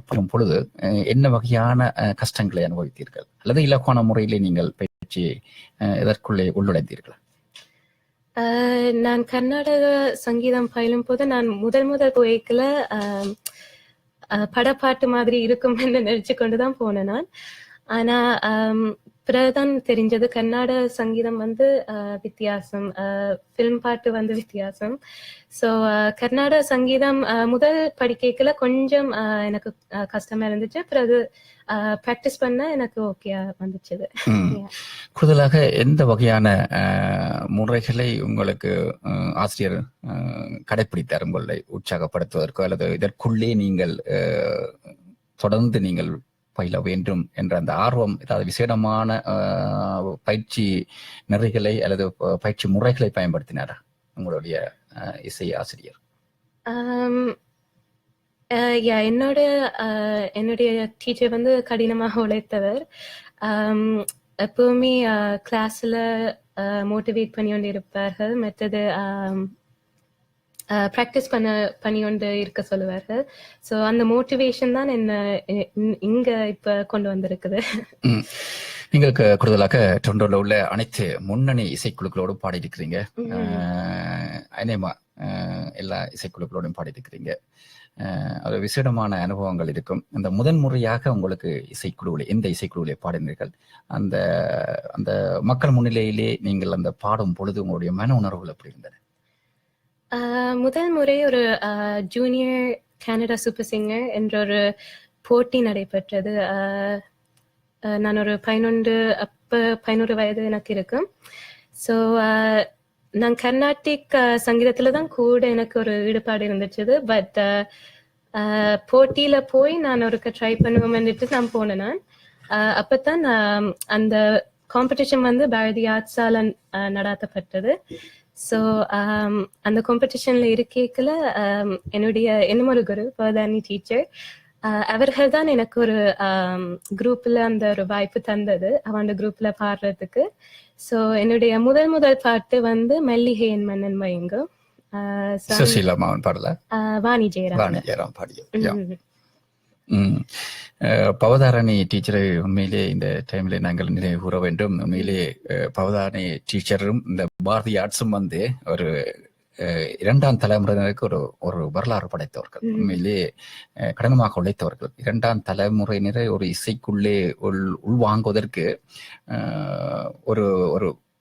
படும் பொழுது என்ன வகையான கஷ்டங்களை அனுபவித்தீர்கள், அல்லது இலக்கான முறையிலே நீங்கள் பயிற்சி இதற்குள்ளே உள்ளுழைத்தீர்கள்?
நான் கர்நாடக சங்கீதம் பயிலும் போது நான் முதல் போய்க்குல படப்பாட்டு மாதிரி இருக்கும் என்று நினைச்சு கொண்டுதான் போனேன் நான். ஆனா பிறகுதான் தெரிஞ்சது கர்நாடக சங்கீதம் வந்து வித்தியாசம், ஃபில்ம் பாட்டு வந்து வித்தியாசம். ஸோ கர்நாடக சங்கீதம் முதல் படிக்கல கொஞ்சம் எனக்கு கஷ்டமா இருந்துச்சு. பிறகு ப்ராக்டிஸ் பண்ண எனக்கு ஓகே வந்துச்சு.
கூடுதலாக எந்த வகையான முறைகளை உங்களுக்கு ஆசிரியர் கடைபிடித்தார் உங்களை உற்சாகப்படுத்துவதற்கோ அல்லது இதற்குள்ளே நீங்கள் தொடர்ந்து நீங்கள் பயில வேண்டும் என்ற அந்த ஆர்வம், ஏதாவது விசேடமான பயிற்சி நெறிகளை அல்லது பயிற்சி முறைகளை பயன்படுத்தினாரா உங்களுடைய இசை ஆசிரியர்?
என்னுடைய டீச்சர் வந்து கடினமாக உழைத்தவர். எப்பவுமே கிளாஸ்ல மோட்டிவேட் பண்ணி கொண்டு இருப்பார்கள். மற்றது ப்ராக்டிஸ் பண்ணி கொண்டு இருக்க சொல்லுவார்கள். ஸோ அந்த மோட்டிவேஷன் தான் என்ன இங்க இப்ப கொண்டு வந்திருக்குது.
நீங்கள் கூடுதலாக டொரண்டோல உள்ள அனைத்து முன்னணி இசைக்குழுக்களோடும் பாடியிருக்கிறீங்க. அநேகமா எல்லா இசைக்குழுக்களோடும் பாடியிருக்கிறீங்க. ஒரு விசேடமான அனுபவங்கள் இருக்கும். அந்த முதன்முறையாக உங்களுக்கு இசைக்குழுவில் எந்த இசைக்குழுவிலே பாடினீர்கள்? அந்த அந்த மக்கள் முன்னிலையிலே நீங்கள் அந்த பாடும் பொழுது உங்களுடைய மன உணர்வுகள் எப்படி இருந்தது?
முதல் முறை ஒரு ஜூனியர் கனடா சூப்பர் சிங்கர் என்ற ஒரு போட்டி நடைபெற்றது. நான் ஒரு 11 வயது எனக்கு இருக்கும். ஸோ நான் கர்நாடிக் சங்கீதத்துல தான் கூட எனக்கு ஒரு ஈடுபாடு இருந்துச்சு. பட் போட்டியில போய் நான் ஒரு ட்ரை பண்ணுவோம்னுட்டு நான் போனேன். நான் அப்பதான் அந்த காம்படிஷன் வந்து பாரதி ஆர்ட்ஸால நடாத்தப்பட்டது. ஸோ அந்த காம்படிஷன்ல இருக்கேக்கல என்னுடைய இன்னொரு குரு பவதாரணி டீச்சர், அவர்கள் தான் எனக்கு ஒரு குரூப்ல அந்த ஒரு வாய்ப்பு தந்தது, அவன் குரூப்ல பாடுறதுக்கு. ஸோ என்னுடைய முதல் பாட்டு வந்து மல்லிகை என் மன்னன் மயங்கும், வாணி ஜெயராம் பாடிய. பவதாரணி டீச்சரை உண்மையிலே இந்த டைம்ல நாங்கள் நினைவு கூற வேண்டும். உண்மையிலே பவதாரணி டீச்சரும் இந்த பாரதி ஆர்ட்ஸும் வந்து ஒரு 2ஆம் தலைமுறையினருக்கு ஒரு வரலாறு படைத்தவர்கள். உண்மையிலே கடினமாக உழைத்தவர்கள். 2ஆம் தலைமுறையினரை ஒரு இசைக்குள்ளே உள்வாங்குவதற்கு ஒரு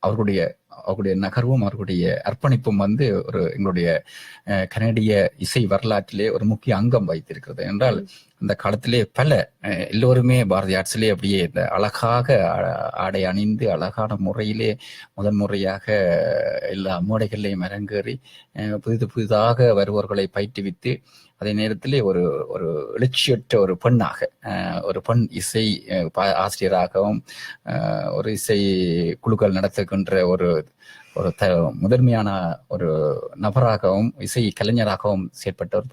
அவர்களுடைய நகர்வும் அவர்களுடைய அர்ப்பணிப்பும் வந்து ஒரு எங்களுடைய கனடிய இசை வரலாற்றிலே ஒரு முக்கிய அங்கம் வைத்திருக்கிறது. என்றால் அந்த காலத்திலே எல்லோருமே பாரதி ஆர்ட்ஸிலே அப்படியே இந்த அழகாக ஆடை அணிந்து அழகான முறையிலே முதன்முறையாக எல்லா மேடைகளையும் அரங்கேறி புதிதாக வருபவர்களை பயிற்றுவித்து, அதே நேரத்திலே ஒரு எழுச்சியற்ற ஒரு பெண் இசை ஆசிரியராகவும் ஒரு இசை குழுக்கள் நடத்துகின்ற ஒரு முதன்மையான ஒரு நபராகவும் இசை கலைஞராகவும் செயற்பட்ட ஒரு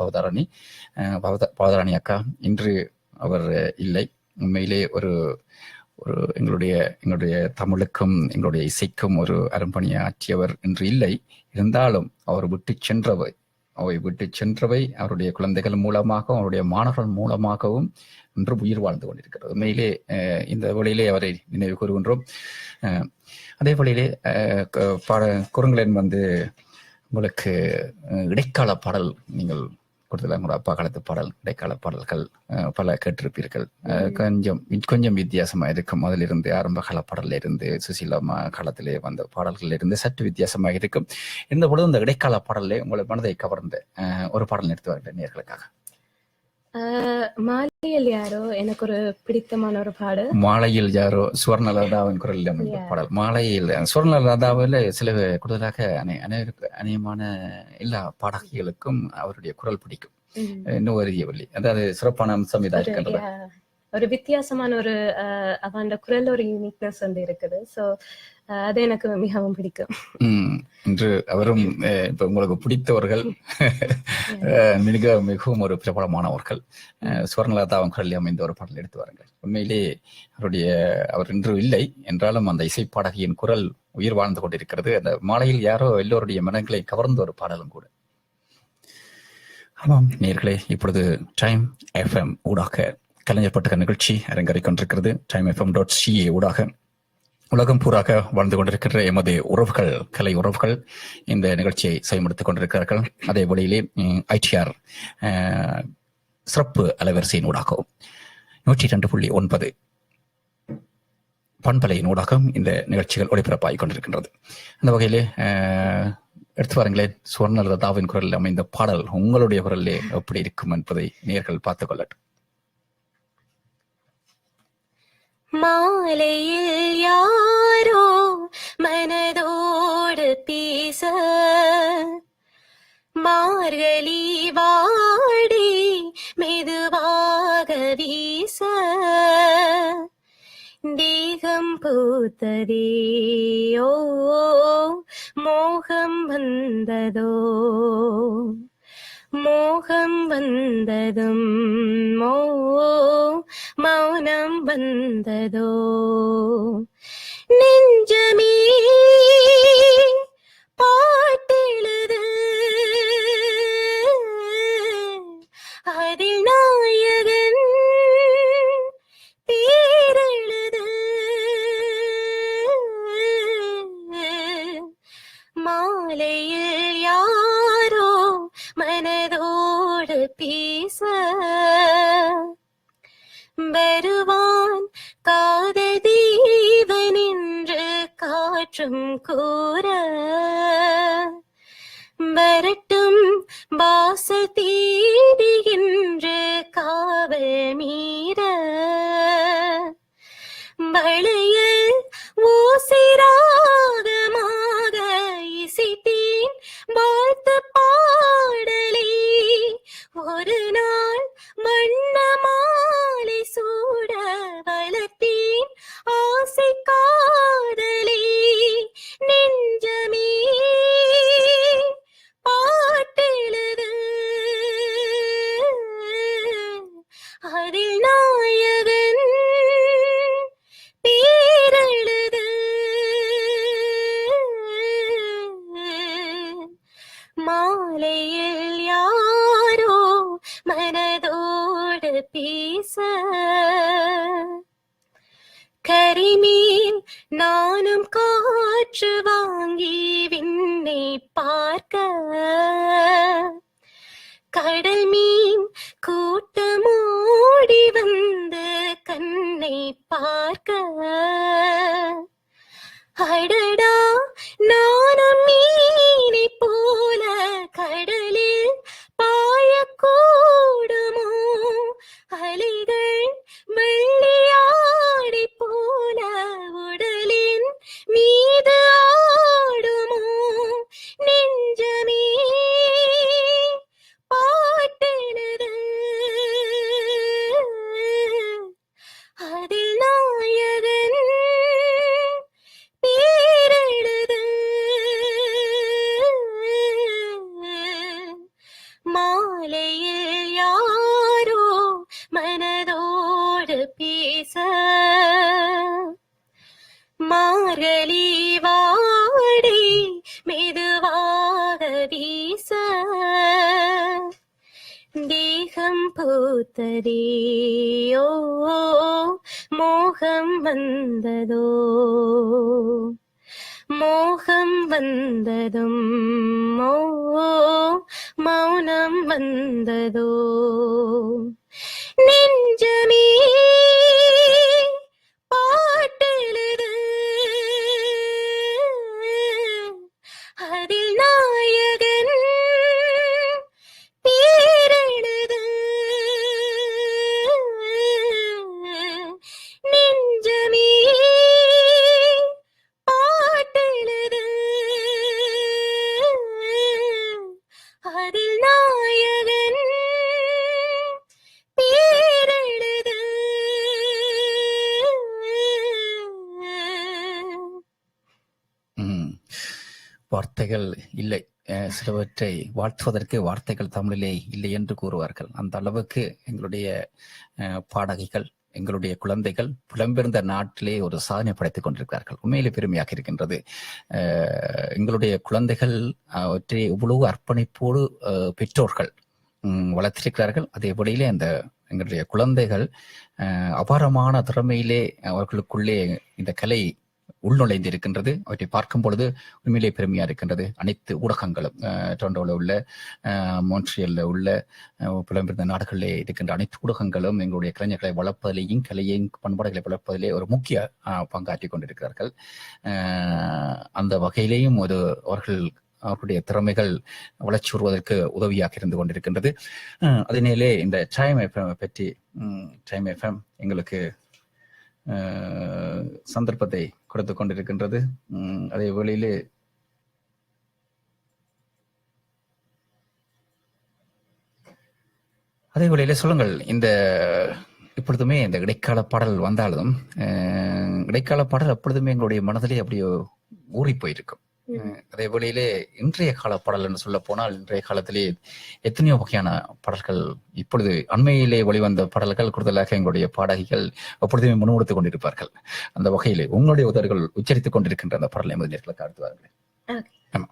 பவதாரணி அக்கா. இன்று அவர் இல்லை. உண்மையிலே ஒரு எங்களுடைய தமிழுக்கும் எங்களுடைய இசைக்கும் ஒரு அரும்பணியை ஆற்றியவர் இன்று இல்லை. இருந்தாலும் அவர் விட்டு சென்றவை அவருடைய குழந்தைகள் மூலமாகவும் அவருடைய மாணவர்கள் மூலமாகவும் இன்று உயிர் வாழ்ந்து கொண்டிருக்கிறது. உண்மையிலே இந்த வழியிலே அவரை நினைவு கூறுகின்றோம். அதே வழியிலே குறுங்களன் வந்து உங்களுக்கு இடைக்கால பாடல், நீங்கள் கூடுதலாக உங்களோட அப்பா காலத்து பாடல், இடைக்கால பாடல்கள் பல கேட்டிருப்பீர்கள். கொஞ்சம் வித்தியாசமா இருக்கும். அதிலிருந்து ஆரம்ப கால பாடல்ல இருந்து சுசீலம்மா காலத்திலே வந்த பாடல்கள் இருந்து சற்று வித்தியாசமாக இருக்கும். இருந்த பொழுது இந்த இடைக்கால பாடல்ல உங்களை மனதை கவர்ந்த ஒரு பாடல் நிறுத்தி வருகின்ற நேயர்களுக்காக. மாலையில் யாரோ எனக்கு ஒரு பிடித்தமான ஒரு பாடல்.
மாலையில் யாரோ சுவர்ணலதாவின் குரலில் அமைந்த பாடல். மாலையில் சுவர்ணலதாவில் சில கூடுதலாக அநேகமான எல்லா பாடகிகளுக்கும் அவருடைய குரல் பிடிக்கும். இன்னும் அறியவில்லை, அதாவது சிறப்பான அம்சம் இதா இருக்கிறது.
ஒரு வித்தியாசமான ஒரு அவன் குரல் ஒரு யூனிக்னஸ் வந்து இருக்குது. ஸோ அது எனக்கு மிகவும் பிடிக்கும்.
இன்று அவரும் இப்ப உங்களுக்கு பிடித்தவர்கள் மிகவும் ஒரு பிரபலமானவர்கள். சுவர்ணலதாவின் குரலில் அமைந்த ஒரு பாடல் எடுத்து வாருங்கள். உண்மையிலே அவர் இன்று இல்லை என்றாலும் அந்த இசைப்பாடகியின் குரல் உயிர் வாழ்ந்து கொண்டிருக்கிறது. அந்த மாலையில் யாரோ எல்லோருடைய மனங்களை கவர்ந்த ஒரு பாடலும் கூட. ஆமாம் நேயர்களே, இப்பொழுது டைம் எஃப்எம் ஊடாக கலைஞர் பட்டக நிகழ்ச்சி அரங்கேறிக் கொண்டிருக்கிறது. டைம் FM.ca ஊடாக உலகம் பூராக வாழ்ந்து கொண்டிருக்கின்ற எமது உறவுகள், கலை உறவுகள் இந்த நிகழ்ச்சியை செயல்படுத்திக் கொண்டிருக்கிறார்கள். அதே வழியிலே ITR சிறப்பு அலைவரிசையின் ஊடாகவும் 102.9 பண்பலையின் ஊடாகவும் இந்த நிகழ்ச்சிகள் ஒளிபரப்பாகிக் கொண்டிருக்கின்றது. அந்த வகையிலே எடுத்து வாருங்களேன், சுவர்ணலதாவின் குரலில் அமைந்த பாடல் உங்களுடைய குரலிலே எப்படி இருக்கும் என்பதை நேயர்கள் பார்த்துக் கொள்ளட்டும்.
மாலையில் யாரோ மனதோடு பேச, மார்கழி வாடி மெதுவாக வீச, தேகம் பூத்ததேயோ மோகம் வந்ததோ, மோகம் வந்ததும் மௌனம் வந்ததோ, நெஞ்சமே பாட்டெழுது அதில் நாயகன் பேரெழுது, மாலையில் யாரோ மனதோடு பேச, வருவான் காதல் தேவன் என்று காற்றும் கூற, வரட்டும் வாசல் தேடுகின்ற காவல் மீற, வளையல் ஓசிராகமாக இசைத்தேன் வாழ்த்து பாடலே, ஒரு நாள் வண்ண மாலை சூட வளர்த்தேன் ஆசை காதலே, நெஞ்சமே பாட்டெழுது அதில் நாயகன் பேரெழுது, மாலையில் யாரோ மனதோடு பேச, கரிமேல் நானும் காற்று வாங்கி விண்ணை பார்க்க, கடல் மீன் கூட்டமோடி வந்து கண்ணை பார்க்க, அடடா நானும் மீனை போல கடலில் பாயக்கூடுமோ, அலைகள் வெள்ளியாடை போல உடலின் மீது ஆடுமோ, நெஞ்சமே பாட்டெழுது அதில் நாயகன் பேரெழுது, மாலையில் யாரோ மனதோடு பேச, மார்கழி வாடி மெதுவாக வீச, தேகம் பூத்ததேயோ மோகம் வந்ததோ, மோகம் வந்ததும் மௌனம் வந்ததோ, நெஞ்சமே பாட்டெழுது அதில் நாயகன் பேரெழுது, நெஞ்சமே பாட்டெழுது அதில் நாயகன் பேரெழுது.
வார்த்தைகள் இல்லை, சிலவற்றை வாழ்த்துவதற்கு வார்த்தைகள் தமிழிலே இல்லை என்று கூறுவார்கள். அந்த அளவுக்கு எங்களுடைய பாடகிகள், எங்களுடைய குழந்தைகள் புலம்பெயர்ந்த நாட்டிலே ஒரு சாதனை படைத்துக் கொண்டிருக்கிறார்கள். உண்மையிலே பெருமையாக இருக்கின்றது. எங்களுடைய குழந்தைகள் அவற்றை இவ்வளவு அர்ப்பணிப்போடு பெற்றோர்கள் வளர்த்திருக்கிறார்கள். அதே வழியிலே அந்த எங்களுடைய குழந்தைகள் அபாரமான திறமையிலே அவர்களுக்குள்ளே இந்த கலை உள்நுழைந்து இருக்கின்றது. அவற்றை பார்க்கும் பொழுது உண்மையிலே பெருமையா இருக்கின்றது. அனைத்து ஊடகங்களும் டொரண்டோவில் உள்ள, மோன்ட்ரியல்ல உள்ள, புலம்பெயர்ந்த நாடுகளிலே இருக்கின்ற அனைத்து ஊடகங்களும் எங்களுடைய கலைஞர்களை வளர்ப்பதிலேயும் கலையின் பண்பாடுகளை வளர்ப்பதிலே ஒரு முக்கிய பங்காற்றி கொண்டிருக்கிறார்கள். அந்த வகையிலேயும் அவர்களுடைய திறமைகள் வளர்ச்சி வருவதற்கு உதவியாக இருந்து கொண்டிருக்கின்றது. அதனாலே இந்த டைம் எஃப்எம் பற்றி டைம் எஃப்எம் எங்களுக்கு சந்தர்ப்பத்தை கொடுத்து கொண்டிருக்கின்றது. அதே வேளையிலே சொல்லுங்கள், இந்த இப்பொழுதுமே இந்த இடைக்கால பாடல் வந்தாலும் இடைக்கால பாடல் எப்பொழுதுமே எங்களுடைய மனதிலே அப்படியே ஊறி போயிருக்கும். அதே வேளையிலே இன்றைய கால பாடல் என்று சொல்ல போனால், இன்றைய காலத்திலே எத்தனையோ வகையான பாடல்கள், இப்பொழுது அண்மையிலே வெளிவந்த பாடல்கள் கூடுதலாக எங்களுடைய பாடகிகள் எப்பொழுதுமே முன்வெடுத்துக் கொண்டிருப்பார்கள். அந்த வகையிலே உங்களுடைய உதவிகள் உச்சரித்துக் கொண்டிருக்கின்ற அந்த பாடலை முதலியர்களுக்கு அடுத்துவார்கள். ஆமா.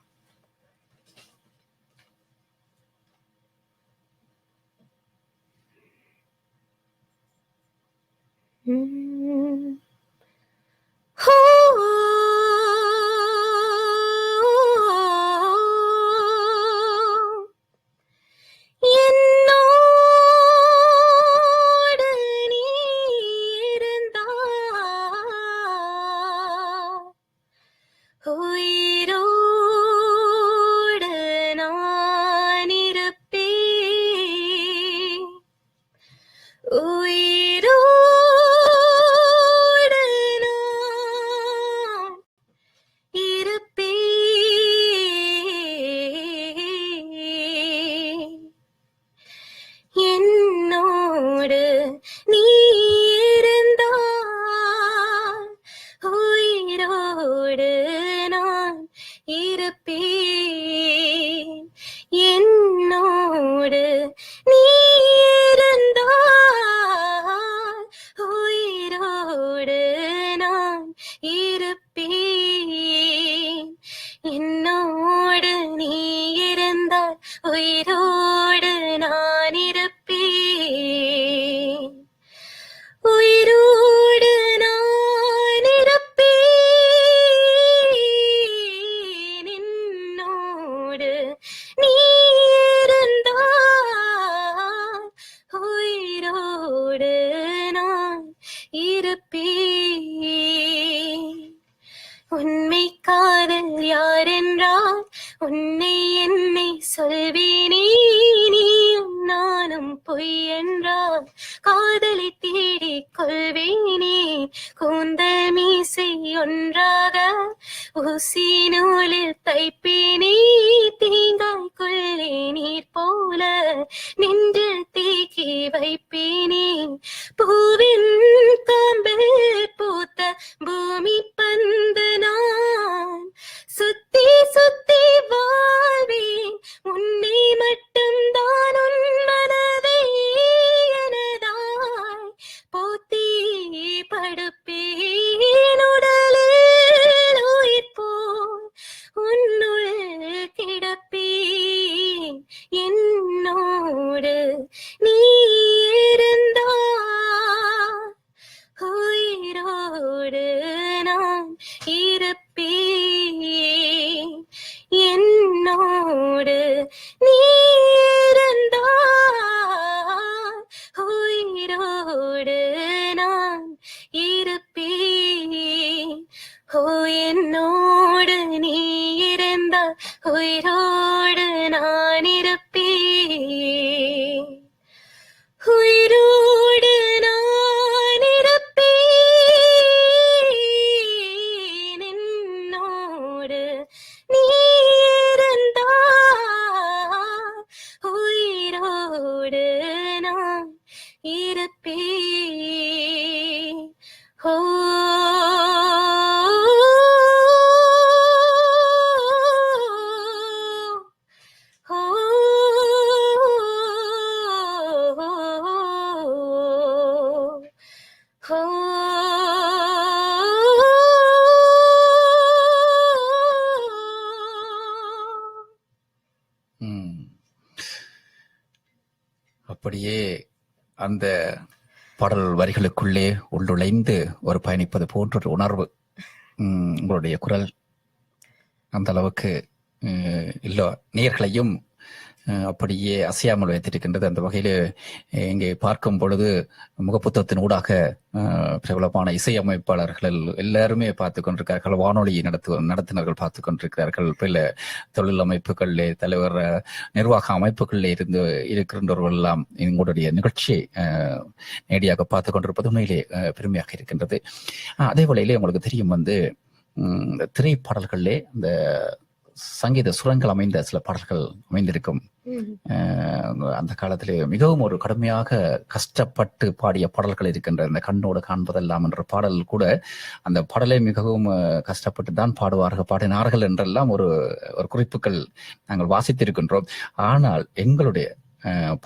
அப்படியே அந்த பாடல் வரிகளுக்குள்ளே உள்ளுழைந்து ஒரு பயணிப்பது போன்ற ஒரு உணர்வு உங்களுடைய குரல் அந்த அளவுக்கு இல்லை நேயர்களையும் அப்படியே அசையாமல் வைத்திருக்கின்றது. அந்த வகையில் இங்கே பார்க்கும் பொழுது முகப்புத்தகத்தின் ஊடாக பிரபலமான இசையமைப்பாளர்கள் எல்லாருமே பார்த்து கொண்டிருக்கிறார்கள், வானொலி நடத்துனர்கள் பார்த்து கொண்டிருக்கிறார்கள், பல தொழில் அமைப்புகளிலே தலைவர் நிர்வாக அமைப்புகளில் இருக்கின்றவர்கள் எல்லாம் எங்களுடைய நிகழ்ச்சியை நேரடியாக பார்த்து கொண்டிருப்பது உண்மையிலே பெருமையாக இருக்கின்றது. அதே வேளையிலே உங்களுக்கு தெரியும் திரைப்பாடல்களிலே இந்த சங்கீத சுரங்கள் அமைந்த சில பாடல்கள் அமைந்திருக்கும். அந்த காலத்திலே மிகவும் ஒரு கடுமையாக கஷ்டப்பட்டு பாடிய பாடல்கள் இருக்கின்ற இந்த கண்ணோடு காண்பதெல்லாம் என்ற பாடல் கூட, அந்த பாடலை மிகவும் கஷ்டப்பட்டு தான் பாடினார்கள் என்றெல்லாம் ஒரு குறிப்புகள் நாங்கள் வாசித்திருக்கின்றோம். ஆனால் எங்களுடைய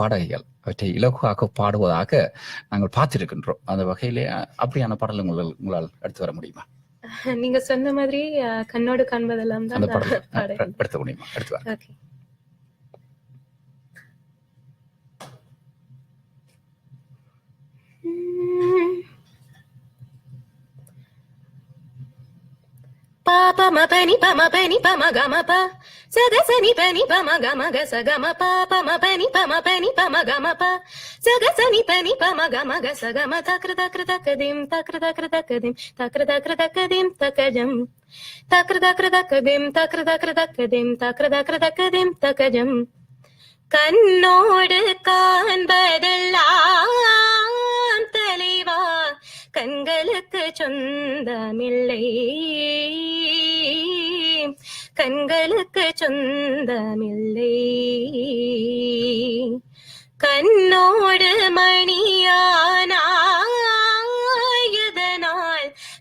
பாடகிகள் அவற்றை இலகுவாக பாடுவதாக நாங்கள் பார்த்திருக்கின்றோம். அந்த வகையிலே அப்படியான பாடல் உங்களால் எடுத்து வர முடியுமா?
நீங்க சொன்ன மாதிரி கண்ணோடு காண்பதெல்லாம் தான்
எடுத்து முடியுமா? எடுத்து வர.
பாப மபனி பமபனி பமகமப சகசனி பனி பமகமக சகமப பமபனி பமபனி பமகமப சகசனி பனி பமகமக சகம தக்ரதக்ரதகதிம் தக்ரதக்ரதகதிம் தக்ரதக்ரதகதிம் தகஜம் தக்ரதக்ரதகதிம் தக்ரதக்ரதகதிம் தக்ரதக்ரதகதிம் தகஜம். கண்ணோடு காண்பதெல்லாம் தலைவா கண்களுக்கு சொந்தமில்லை, கண்களுக்கு சொந்தமில்லை. கண்ணோடு மணியானாயதனால்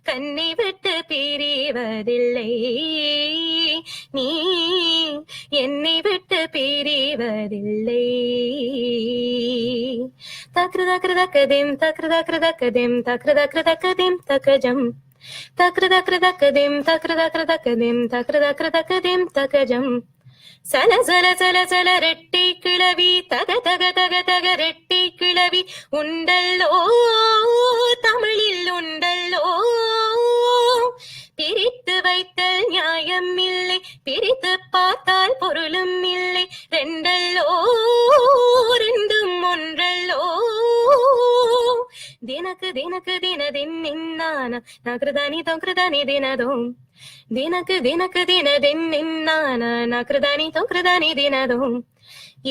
கண்ணை விட்டு பிரிவதில்லை, நீ என்னை விட்டு பிரிவதில்லை. தக்ரதக்ரதகதிம் தக்ரதக்ரதகதிம் தக்ரதக்ரதகதிம் தகஜம் தக்ரதக்ரதகதிம் தக்ரதக்ரதகதிம் தக்ரதக்ரதகதிம் தகஜம். சல சல சல சல ரெட்டை கிளவி தக தக தக தக ரெட்டை கிளவி உண்டல்லோ தமிழில் உண்டல்லோ. பிரித்து வைத்தல் நியாயம் இல்லை, பிரித்து பார்த்தால் பொருளும் இல்லை. ரெண்டல்லோ ரெண்டும் ஒன்றல்லோ. தினக்கு தினக்கு தினதின் நின்னான நகிருதானி தொங்கிருதானி தினதும் தினக்கு தினக்கு தினதின் நின்னான நகிருதானி தொங்கிருதானி தினதும்.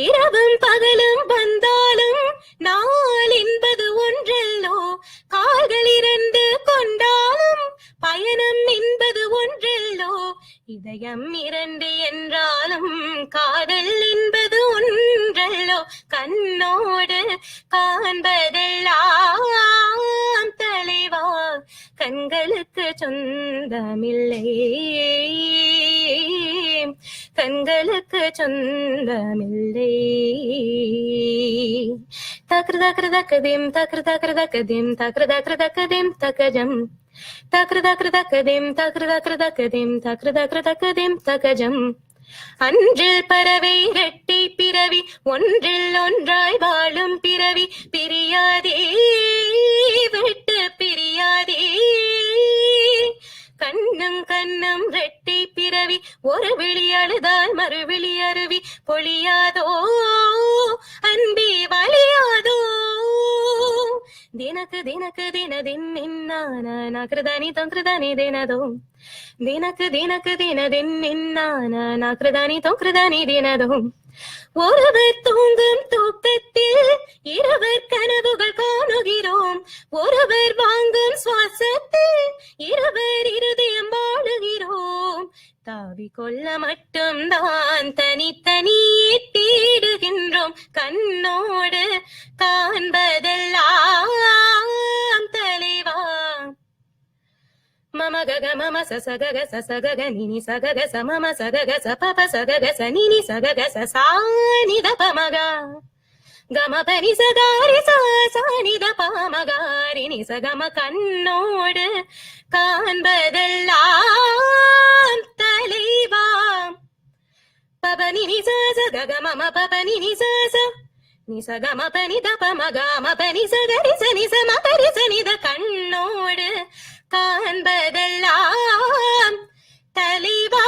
இரவும் பகலும் வந்தாலும் நாள் என்பது ஒன்றல்லோ. கால்கள் இரண்டு கொண்டாலும் பயணம் என்பது ஒன்றல்லோ. இதயம் இரண்டு என்றாலும் காதல் என்பது ஒன்றல்லோ. கண்ணோடு காண்பதெல்லாம் தலைவா கண்களுக்கு சொந்தமில்லை, கண்களுக்கு சொந்தமில்லை. தக்ரதக்ரதகதிம் தக்ரதக்ரதகதிம் தக்ரதக்ரதகதிம் தகஜம் தக்ரதக்ரதகதிம் தக்ரதக்ரதகதிம் தக்ரதக்ரதகதிம் தகஜம். அன்றில் பறவை இரட்டை பிறவி ஒன்றில் ஒன்றாய் வாழும் பிறவி பிரியாதே விட்டு பிரியாதே. கண்ணும் கண்ணும் ரெட்டை பிறவி ஒரு விழி அழுதால் மறுவிழி அருவி பொழியாதோ அன்பி வழியாதோ. ದಿನಕ ದಿನಕ ದಿನ ದಿನ್ನಾನ ನಾಕ್ರದಾನಿ ತೊಂಕ್ರದಾನಿ ದಿನದೋ ದಿನಕ ದಿನಕ ದಿನ ದಿನ್ನಾನ ನಾಕ್ರದಾನಿ ತೊಂಕ್ರದಾನಿ ದಿನದೋ. ஒருவர் தூங்கும் தூக்கத்தில் இருவர் கனவுகள் காணுகிறோம், ஒருவர் வாங்கும் சுவாசத்தில் இருவர் இருதயம் வாழுகிறோம். தாவி கொள்ள மட்டும்தான் தனித்தனியே தேடுகின்றோம், கண்ணோடு காண்பதெல்லாம் தலைவா. மம கக மம சசகக சசகக நினி சகக சமம சகக சபப சகக சனினி சகக சசானித பமகா கம பனி சகாரி சானித பமகாரி நி சகம. கண்ணோடு காண்பதெல்லாம் தலைவா. பபனி நி ச கக மம பபனி நி ச நிசகம பனித பமகம பனி சகரி சனி சம பரி சனித கண்ணோடு காண்பதெல்லாம் தலைவா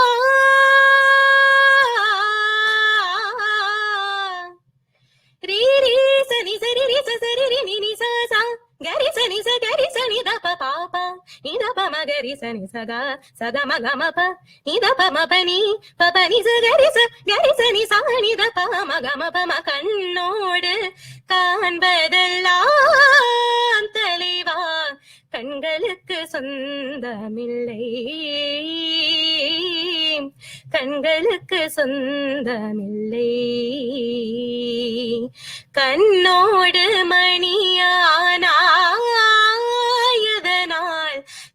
ரீ ரீ சனி சரி ரி சரி ரி நி நி ச ச கரி சனி ச கரி சனி த ப பா ப நி த ப ம கரி சனி ச க ச க ம க ம ப நி த ப ம ப நி ப ப நி ச கரி சனி ச நி த ப ம க ம ப ம கண்ணோடு காண்பதெல்லாம் தலைவா கண்களுக்கு சொந்தமில்லை கண்களுக்கு சொந்தமில்லை கண்ணோடு மணியானாயதனால்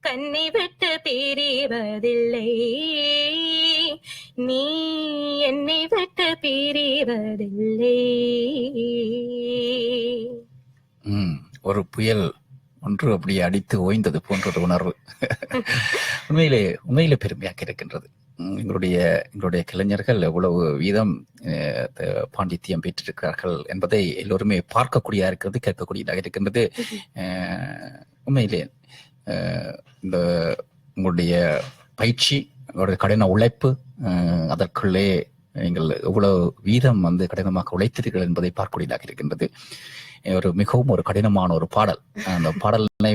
கண்ணை விட்டு பிரிவதில்லை நீ என்னை விட்டு பிரிவதில்லை.
ஒரு புயல் ஒன்று அப்படியே அடித்து ஓய்ந்தது போன்ற ஒரு உணர்வு உண்மையிலே பெருமையாக இருக்கின்றது. எங்களுடைய கலைஞர்கள் எவ்வளவு வீதம் பாண்டித்தியம் பெற்றிருக்கிறார்கள் என்பதை எல்லோருமே பார்க்கக்கூடியதாக இருக்கிறது, கேட்கக்கூடியதாக இருக்கின்றது. உண்மையிலே இந்த உங்களுடைய பயிற்சி, உங்களுடைய கடின உழைப்பு, அதற்குள்ளே நீங்கள் எவ்வளவு வீதம் கடினமாக உழைத்தீர்கள் என்பதை பார்க்கக்கூடியதாக இருக்கின்றது. மிகவும் ஒரு கடினமான ஒரு பாடல். அந்த பாடலை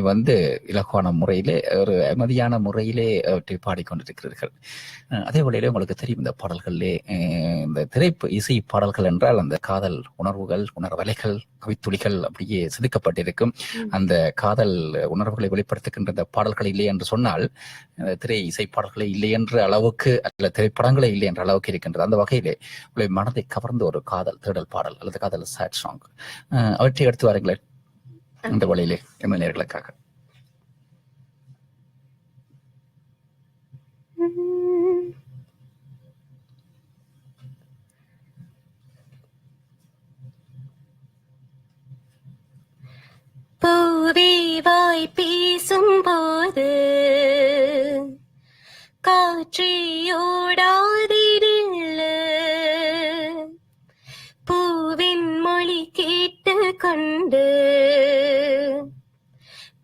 இலகுவான முறையிலே, ஒரு அமைதியான முறையிலே அவற்றை பாடிக்கொண்டிருக்கிறீர்கள். அதே வேளையிலே உங்களுக்கு தெரியும், இந்த பாடல்களிலே இந்த இசை பாடல்கள் என்றால் அந்த காதல் உணர்வுகள், உணர்வலைகள், கவித்துளிகள் அப்படியே செதுக்கப்பட்டிருக்கும். அந்த காதல் உணர்வுகளை வெளிப்படுத்துகின்ற இந்த பாடல்கள் இல்லை என்று சொன்னால் திரை இசை பாடல்களே இல்லை என்ற அளவுக்கு, அல்ல திரைப்படங்களே இல்லை என்ற அளவுக்கு இருக்கின்றது. அந்த வகையிலே உங்களை மனதை கவர்ந்த ஒரு காதல் தேடல் பாடல் அல்லது காதல் சேட் சாங், அவற்றை எடுத்து வாருங்களேன் இந்த வழியிலே எம் நேயர்களுக்காக.
பூவே வாய் பேசும்போது காற்றியோடாதிடில்ல, பூவின் மொழி கேட்டு கொண்டு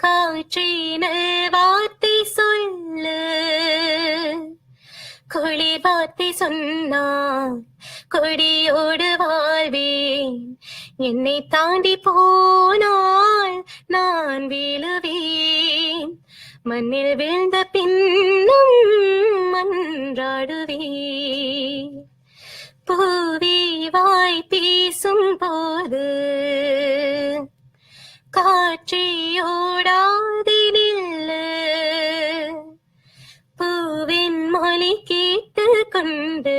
காற்றினல் வார்த்தை சொல்ல, குளிர் வார்த்தை சொன்னான் கொடியோடு வாழ்வேன், என்னை தாண்டி போனால் நான் வீழுவேன், மண்ணில் வீழ்ந்த பின்னும் மன்றாடுவேன். பூவே வாய் பேசும் போது காற்றியோடாதிடில்ல, பூவின் மொழி கேட்டு கொண்டு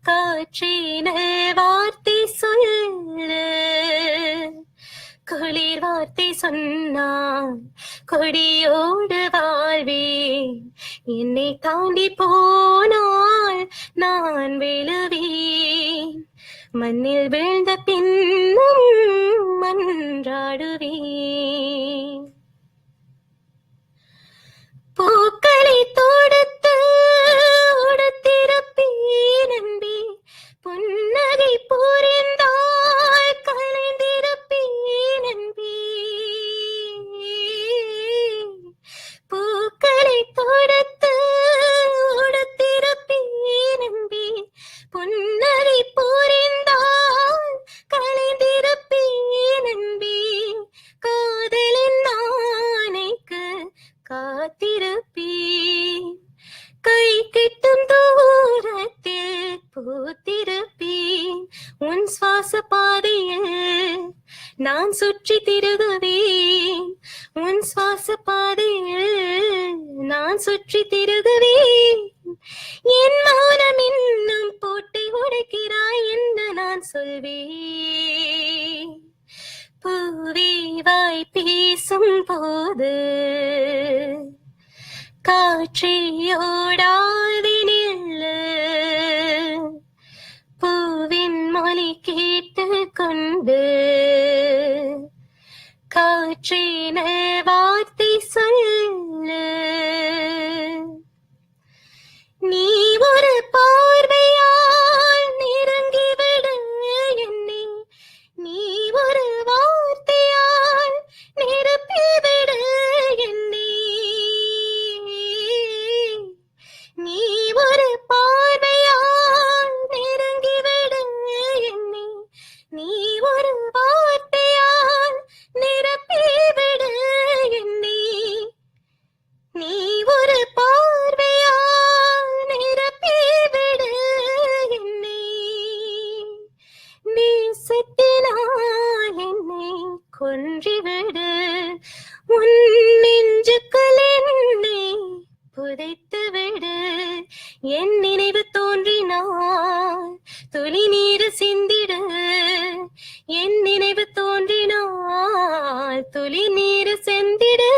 காற்றினல் வார்த்தை சொல்ல, குளிர் வார்த்தை சொன்னான் கொடியோடு வாழ்வேன், என்னை தாண்டி போனால் நான் விழுவேன், மண்ணில் வீழ்ந்த பின்னும் மன்றாடுவேன். பூக்களை தொடுத்து உடுத்திருப்பேன் நம்பி, புன்னகை புரிந்தால் கலைந்திருப்பேன் நம்பி, பூக்களை தொடுத்து உடுத்திருப்பேன் நம்பி, புன்னகை புரிந்தால் கலைந்திருப்பேன் நம்பி, காதலின் நாணைக்கு காத்திருப்பேன், கை கிட்டும் தூரத்தில் பூத்திருப்பேன், உன் சுவாச பாதையில் நான் சுற்றி திருகுவேன், உன் சுவாச பாதையில் நான் சுற்றி திருகுவேன், என் மௌனம் இன்னும் போட்டை உடைக்கிறாய் என்று நான் சொல்வேன். பூவே வாய் பேசும் போது காற்றியோடாதிடில்ல, பூவின் மொழி கேட்டு கொண்டு காற்றினல் வார்த்தை சொல்ல, நீ ஒரு பார்வையால் நெருங்கிவிடு ஒன்றிவிடு உன் நெஞ்சுக்குள் என்னை புதைத்து விடு என் நினைவு தோன்றினால் துளி நீர் சிந்திடு என் நினைவு தோன்றினால் துளி நீர் சிந்திடு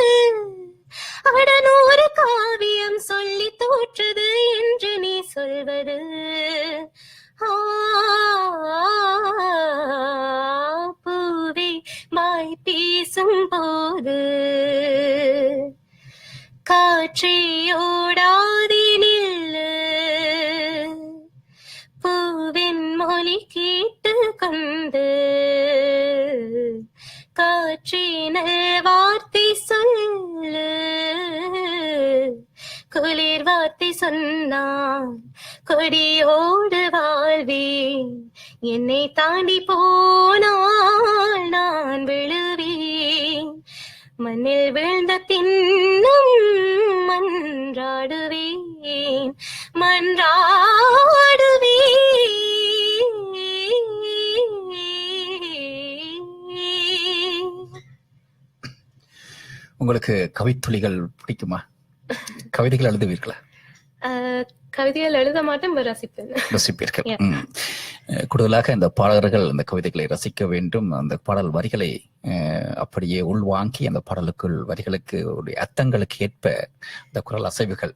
அடனூறு காவியம் சொல்லி தோற்றது என்று நீ சொல்வது பூவே மாய் பேசும் போது காற்றையோடாதி நில்லு பூவின் மொழி கேட்டு கொண்டு காற்றினல் வார்த்தை சொல்லு குளிர் வார்த்தை சொன்னான் கொடியோடு வாழ்வேன் என்னை தாண்டி போனால் நான் விழுவேன் மண்ணில் விழுந்த தின்னும் மன்றாடுவேன்
உங்களுக்கு கவித்துளிகள் பிடிக்குமா? கவிதைகள் எழுதுவீர்களா?
கவிதைகள் எழுத மாட்டேன்,
ரசிப்பீர்கள். கூடுதலாக இந்த பாடகர்கள் அந்த கவிதைகளை ரசிக்க வேண்டும். அந்த பாடல் வரிகளை அப்படியே உள்வாங்கி அந்த பாடலுக்குள் வரிகளுக்கு அர்த்தங்களுக்கு ஏற்ப அந்த குரல் அசைவுகள்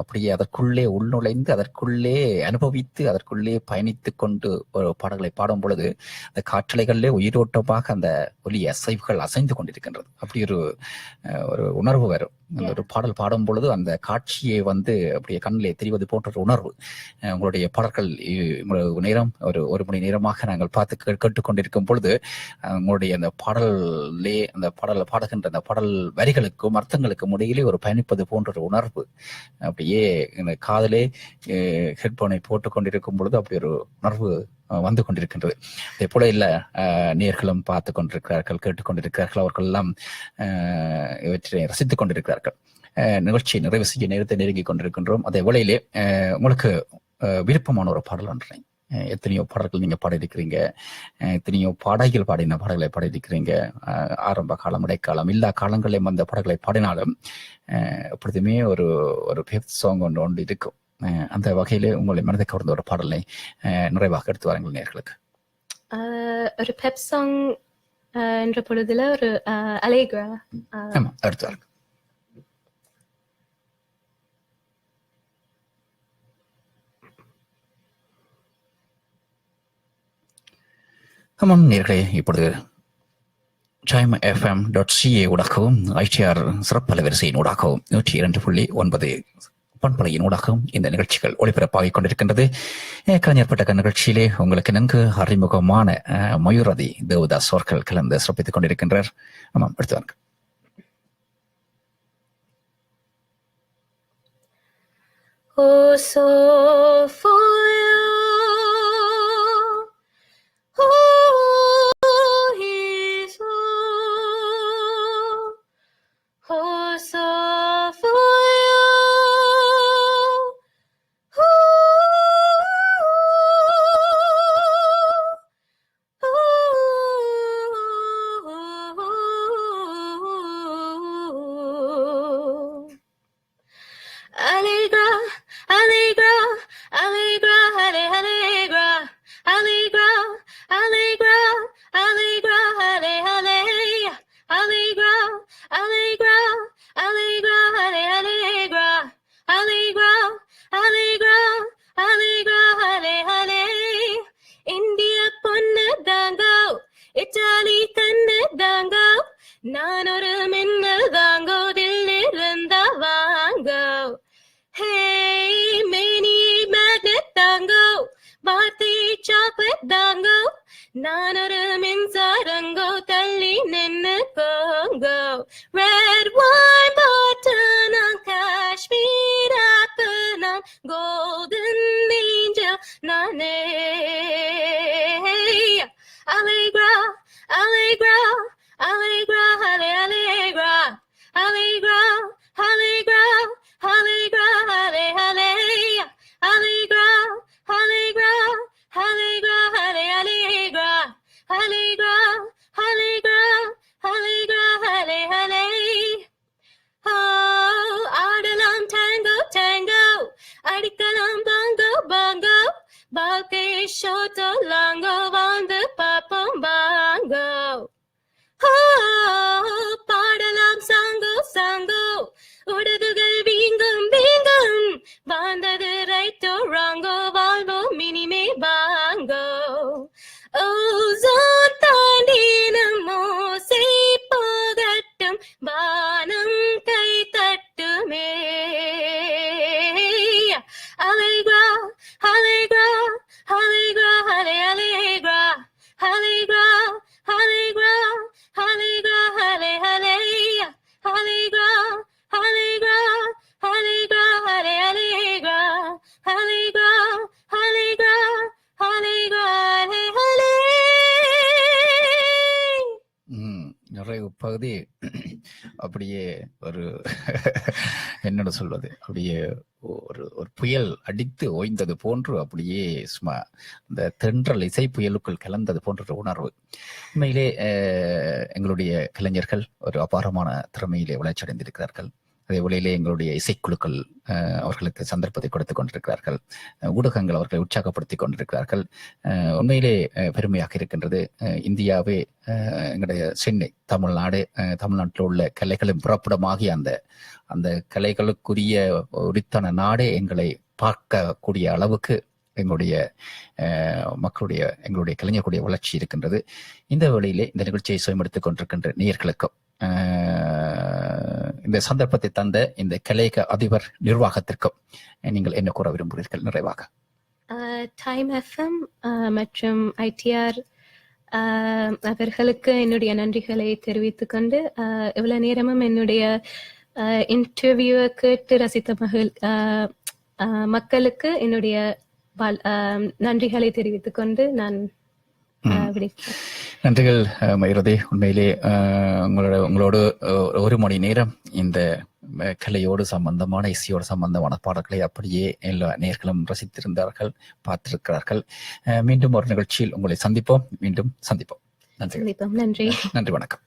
அப்படியே அதற்குள்ளே உள்நுழைந்து அதற்குள்ளே அனுபவித்து அதற்குள்ளே பயணித்து கொண்டு ஒரு பாடல்களை பாடும் பொழுது அந்த காற்றலைகளிலே உயிரோட்டமாக அந்த ஒலி அசைவுகள் அசைந்து கொண்டிருக்கின்றது. அப்படி ஒரு உணர்வு வரும். அந்த ஒரு பாடல் பாடும் பொழுது அந்த காட்சியை அப்படியே கண்ணிலே தெரிவது போன்ற ஒரு உணர்வு. உங்களுடைய பாடல்கள் நேரம் ஒரு மணி நேரமாக நாங்கள் பார்த்து கேட்டுக்கொண்டிருக்கும் பொழுது உங்களுடைய அந்த பாடலே அந்த பாடுகின்ற அந்த பாடல் வரிகளுக்கும் அர்த்தங்களுக்கும் இடையிலே ஒரு பயணிப்பது போன்ற ஒரு உணர்வு அப்படியே காதலே ஹெட்போனை போட்டுக் கொண்டிருக்கும் பொழுது அப்படி ஒரு உணர்வு வந்து கொண்டிருக்கின்றது. அதே போல நேர்களும் பார்த்து கொண்டிருக்கிறார்கள், கேட்டுக்கொண்டிருக்கிறார்கள். அவர்கள் எல்லாம் இவற்றை ரசித்துக் கொண்டிருக்கிறார்கள். நிகழ்ச்சியை நிறைவு செய்ய நேரத்தை நெருங்கி கொண்டிருக்கின்றோம். அதே வேளையிலே உங்களுக்கு விருப்பமான ஒரு பாடல் ஒன்றை, எத்தனையோ பாடல்கள் நீங்க பாடியிருக்கிறீங்க, எத்தனையோ பாடகிகள் பாடின பாடல்களை பாடியிருக்கிறீங்க. ஆரம்ப காலம், இடைக்காலம், எல்லா காலங்களிலும் அந்த பாடல்களை பாடினாலும் எப்பொழுதுமே ஒரு ஃபேவரட் சாங் ஒன்று இருக்கும். அந்த வகையிலே உங்களை மனதை கவர்ந்த ஒரு பாடலை நிறைவாக எடுத்து வாருங்கள் நேயர்களுக்கு.
ஒரு பெப் சாங் என்ற பொழுதுல ஒரு அலேக்ரா
எடுத்து வாருங்க. ஆமாம் நேயர்களே, இப்பொழுது chimefm.ca ஊடாகவும் ஐடிஆர் சிறப்பல வரிசையின் ஊடாகவும் 102.9 பண்பலையின் ஊடாகவும் இந்த நிகழ்ச்சிகள் ஒளிபரப்பாகிக் கொண்டிருக்கின்றது. கலைஞர்பட்ட நிகழ்ச்சியிலே உங்களுக்கு நன்கு அறிமுகமான மயூரதி தேவதாஸ் அவர்கள் கலந்து சிறப்பித்துக் கொண்டிருக்கின்றார். ஆமாம், எடுத்துவாங்க.
Oh, so for you. நான் ஒரு மின்னல் தாங்கோ தில்லிருந்த வாங்கோ. ஹே மேனி மேக்னெட் தாங்கோ, வார்த்தை சாக்லேட் தாங்கோ. நான் ஒரு மின்சாரங்கோ தள்ளி நின்னு கோங்கோ. ரெட் ஒயின் பாட்டன் நான் காஷ்மீர் ஆப்பிள், நான் கோல்டன் ஏஞ்சல் நானே. Allegra, Allegra, Allegra, Allegra, Allegra, Allegra, Allegra, Allegra, Allegra, Allegra, Allegra, Allegra, Allegra, Allegra, அடிக்கலாம் பாங்கோ பாங்கோ வாழ்க்கை ஷோட்டோ லாங்கோ வாழ்ந்து பாப்போம் பாங்கோ பாடலாம் சாங்கோ சாங்கோ உடதுகள் வீங்கும் வீங்கும் வாழ்ந்தது ரைட்டோ ராங்கோ வாழ்வோம் மினிமே பாங்கோ ஓசோன் தாண்டி நம்மோ போகட்டும் வானம் கை தட்டுமே Allegra, Allegra, Allegra, Allegra, Allegra, Allegra, Allegra, Allegra, Allegra, Allegra, Allegra, Allegra, Allegra, Allegra, Allegra,
நிறைவு பகுதி அப்படியே ஒரு என்னோட சொல்வது அப்படியே ஒரு ஒரு புயல் அடித்து ஓய்ந்தது போன்று அப்படியே சும்மா இந்த தென்றல் இசை புயலுக்குள் கலந்தது போன்ற ஒரு உணர்வு. உண்மையிலே எங்களுடைய கலைஞர்கள் ஒரு அபாரமான திறமையிலே வளர்ச்சியடைந்திருக்கிறார்கள். அதே வேளையிலே எங்களுடைய இசைக்குழுக்கள் அவர்களுக்கு சந்தர்ப்பத்தை கொடுத்துக் கொண்டிருக்கிறார்கள். ஊடகங்கள் அவர்களை உற்சாகப்படுத்திக் கொண்டிருக்கிறார்கள். உண்மையிலே பெருமையாக இருக்கின்றது. இந்தியாவே எங்களுடைய சென்னை தமிழ்நாட்டில் உள்ள கலைகளின் புறப்படமாகிய அந்த கலைகளுக்குரிய உரித்தான நாடே எங்களை பார்க்கக்கூடிய அளவுக்கு எங்களுடைய கலைஞர்களுடைய வளர்ச்சி இருக்கின்றது. இந்த வேளையிலே இந்த நிகழ்ச்சியை சுயமெடுத்துக் கொண்டிருக்கின்ற நேயர்களுக்கும் இந்த சந்தர்ப்பத்தை தந்த இந்த கலையக அதிபர் நிர்வாகத்திற்கும் நீங்கள் என்ன கூற விரும்புகிறீர்கள் நிறைவாக?
டைம் எஃப்எம் மற்றும் ஐடிஆர் அவர்களுக்கு என்னுடைய நன்றிகளை தெரிவித்துக் கொண்டு இவ்வளவு நேரமும் என்னுடைய இன்டர்வியூவை கேட்டு ரசித்த மக்களுக்கு என்னுடைய நன்றிகளை தெரிவித்துக் கொண்டு நான்
நன்றிகள் மயூரதி. உண்மையிலே உங்களோடு ஒரு மணி நேரம் இந்த கலையோடு சம்பந்தமான இசையோடு சம்பந்தமான பாடல்களை அப்படியே எல்லா நேர்களும் ரசித்திருந்தார்கள், பார்த்திருக்கிறார்கள். மீண்டும் ஒரு நிகழ்ச்சியில் உங்களை சந்திப்போம். மீண்டும் சந்திப்போம். நன்றி.
நன்றி.
நன்றி. வணக்கம்.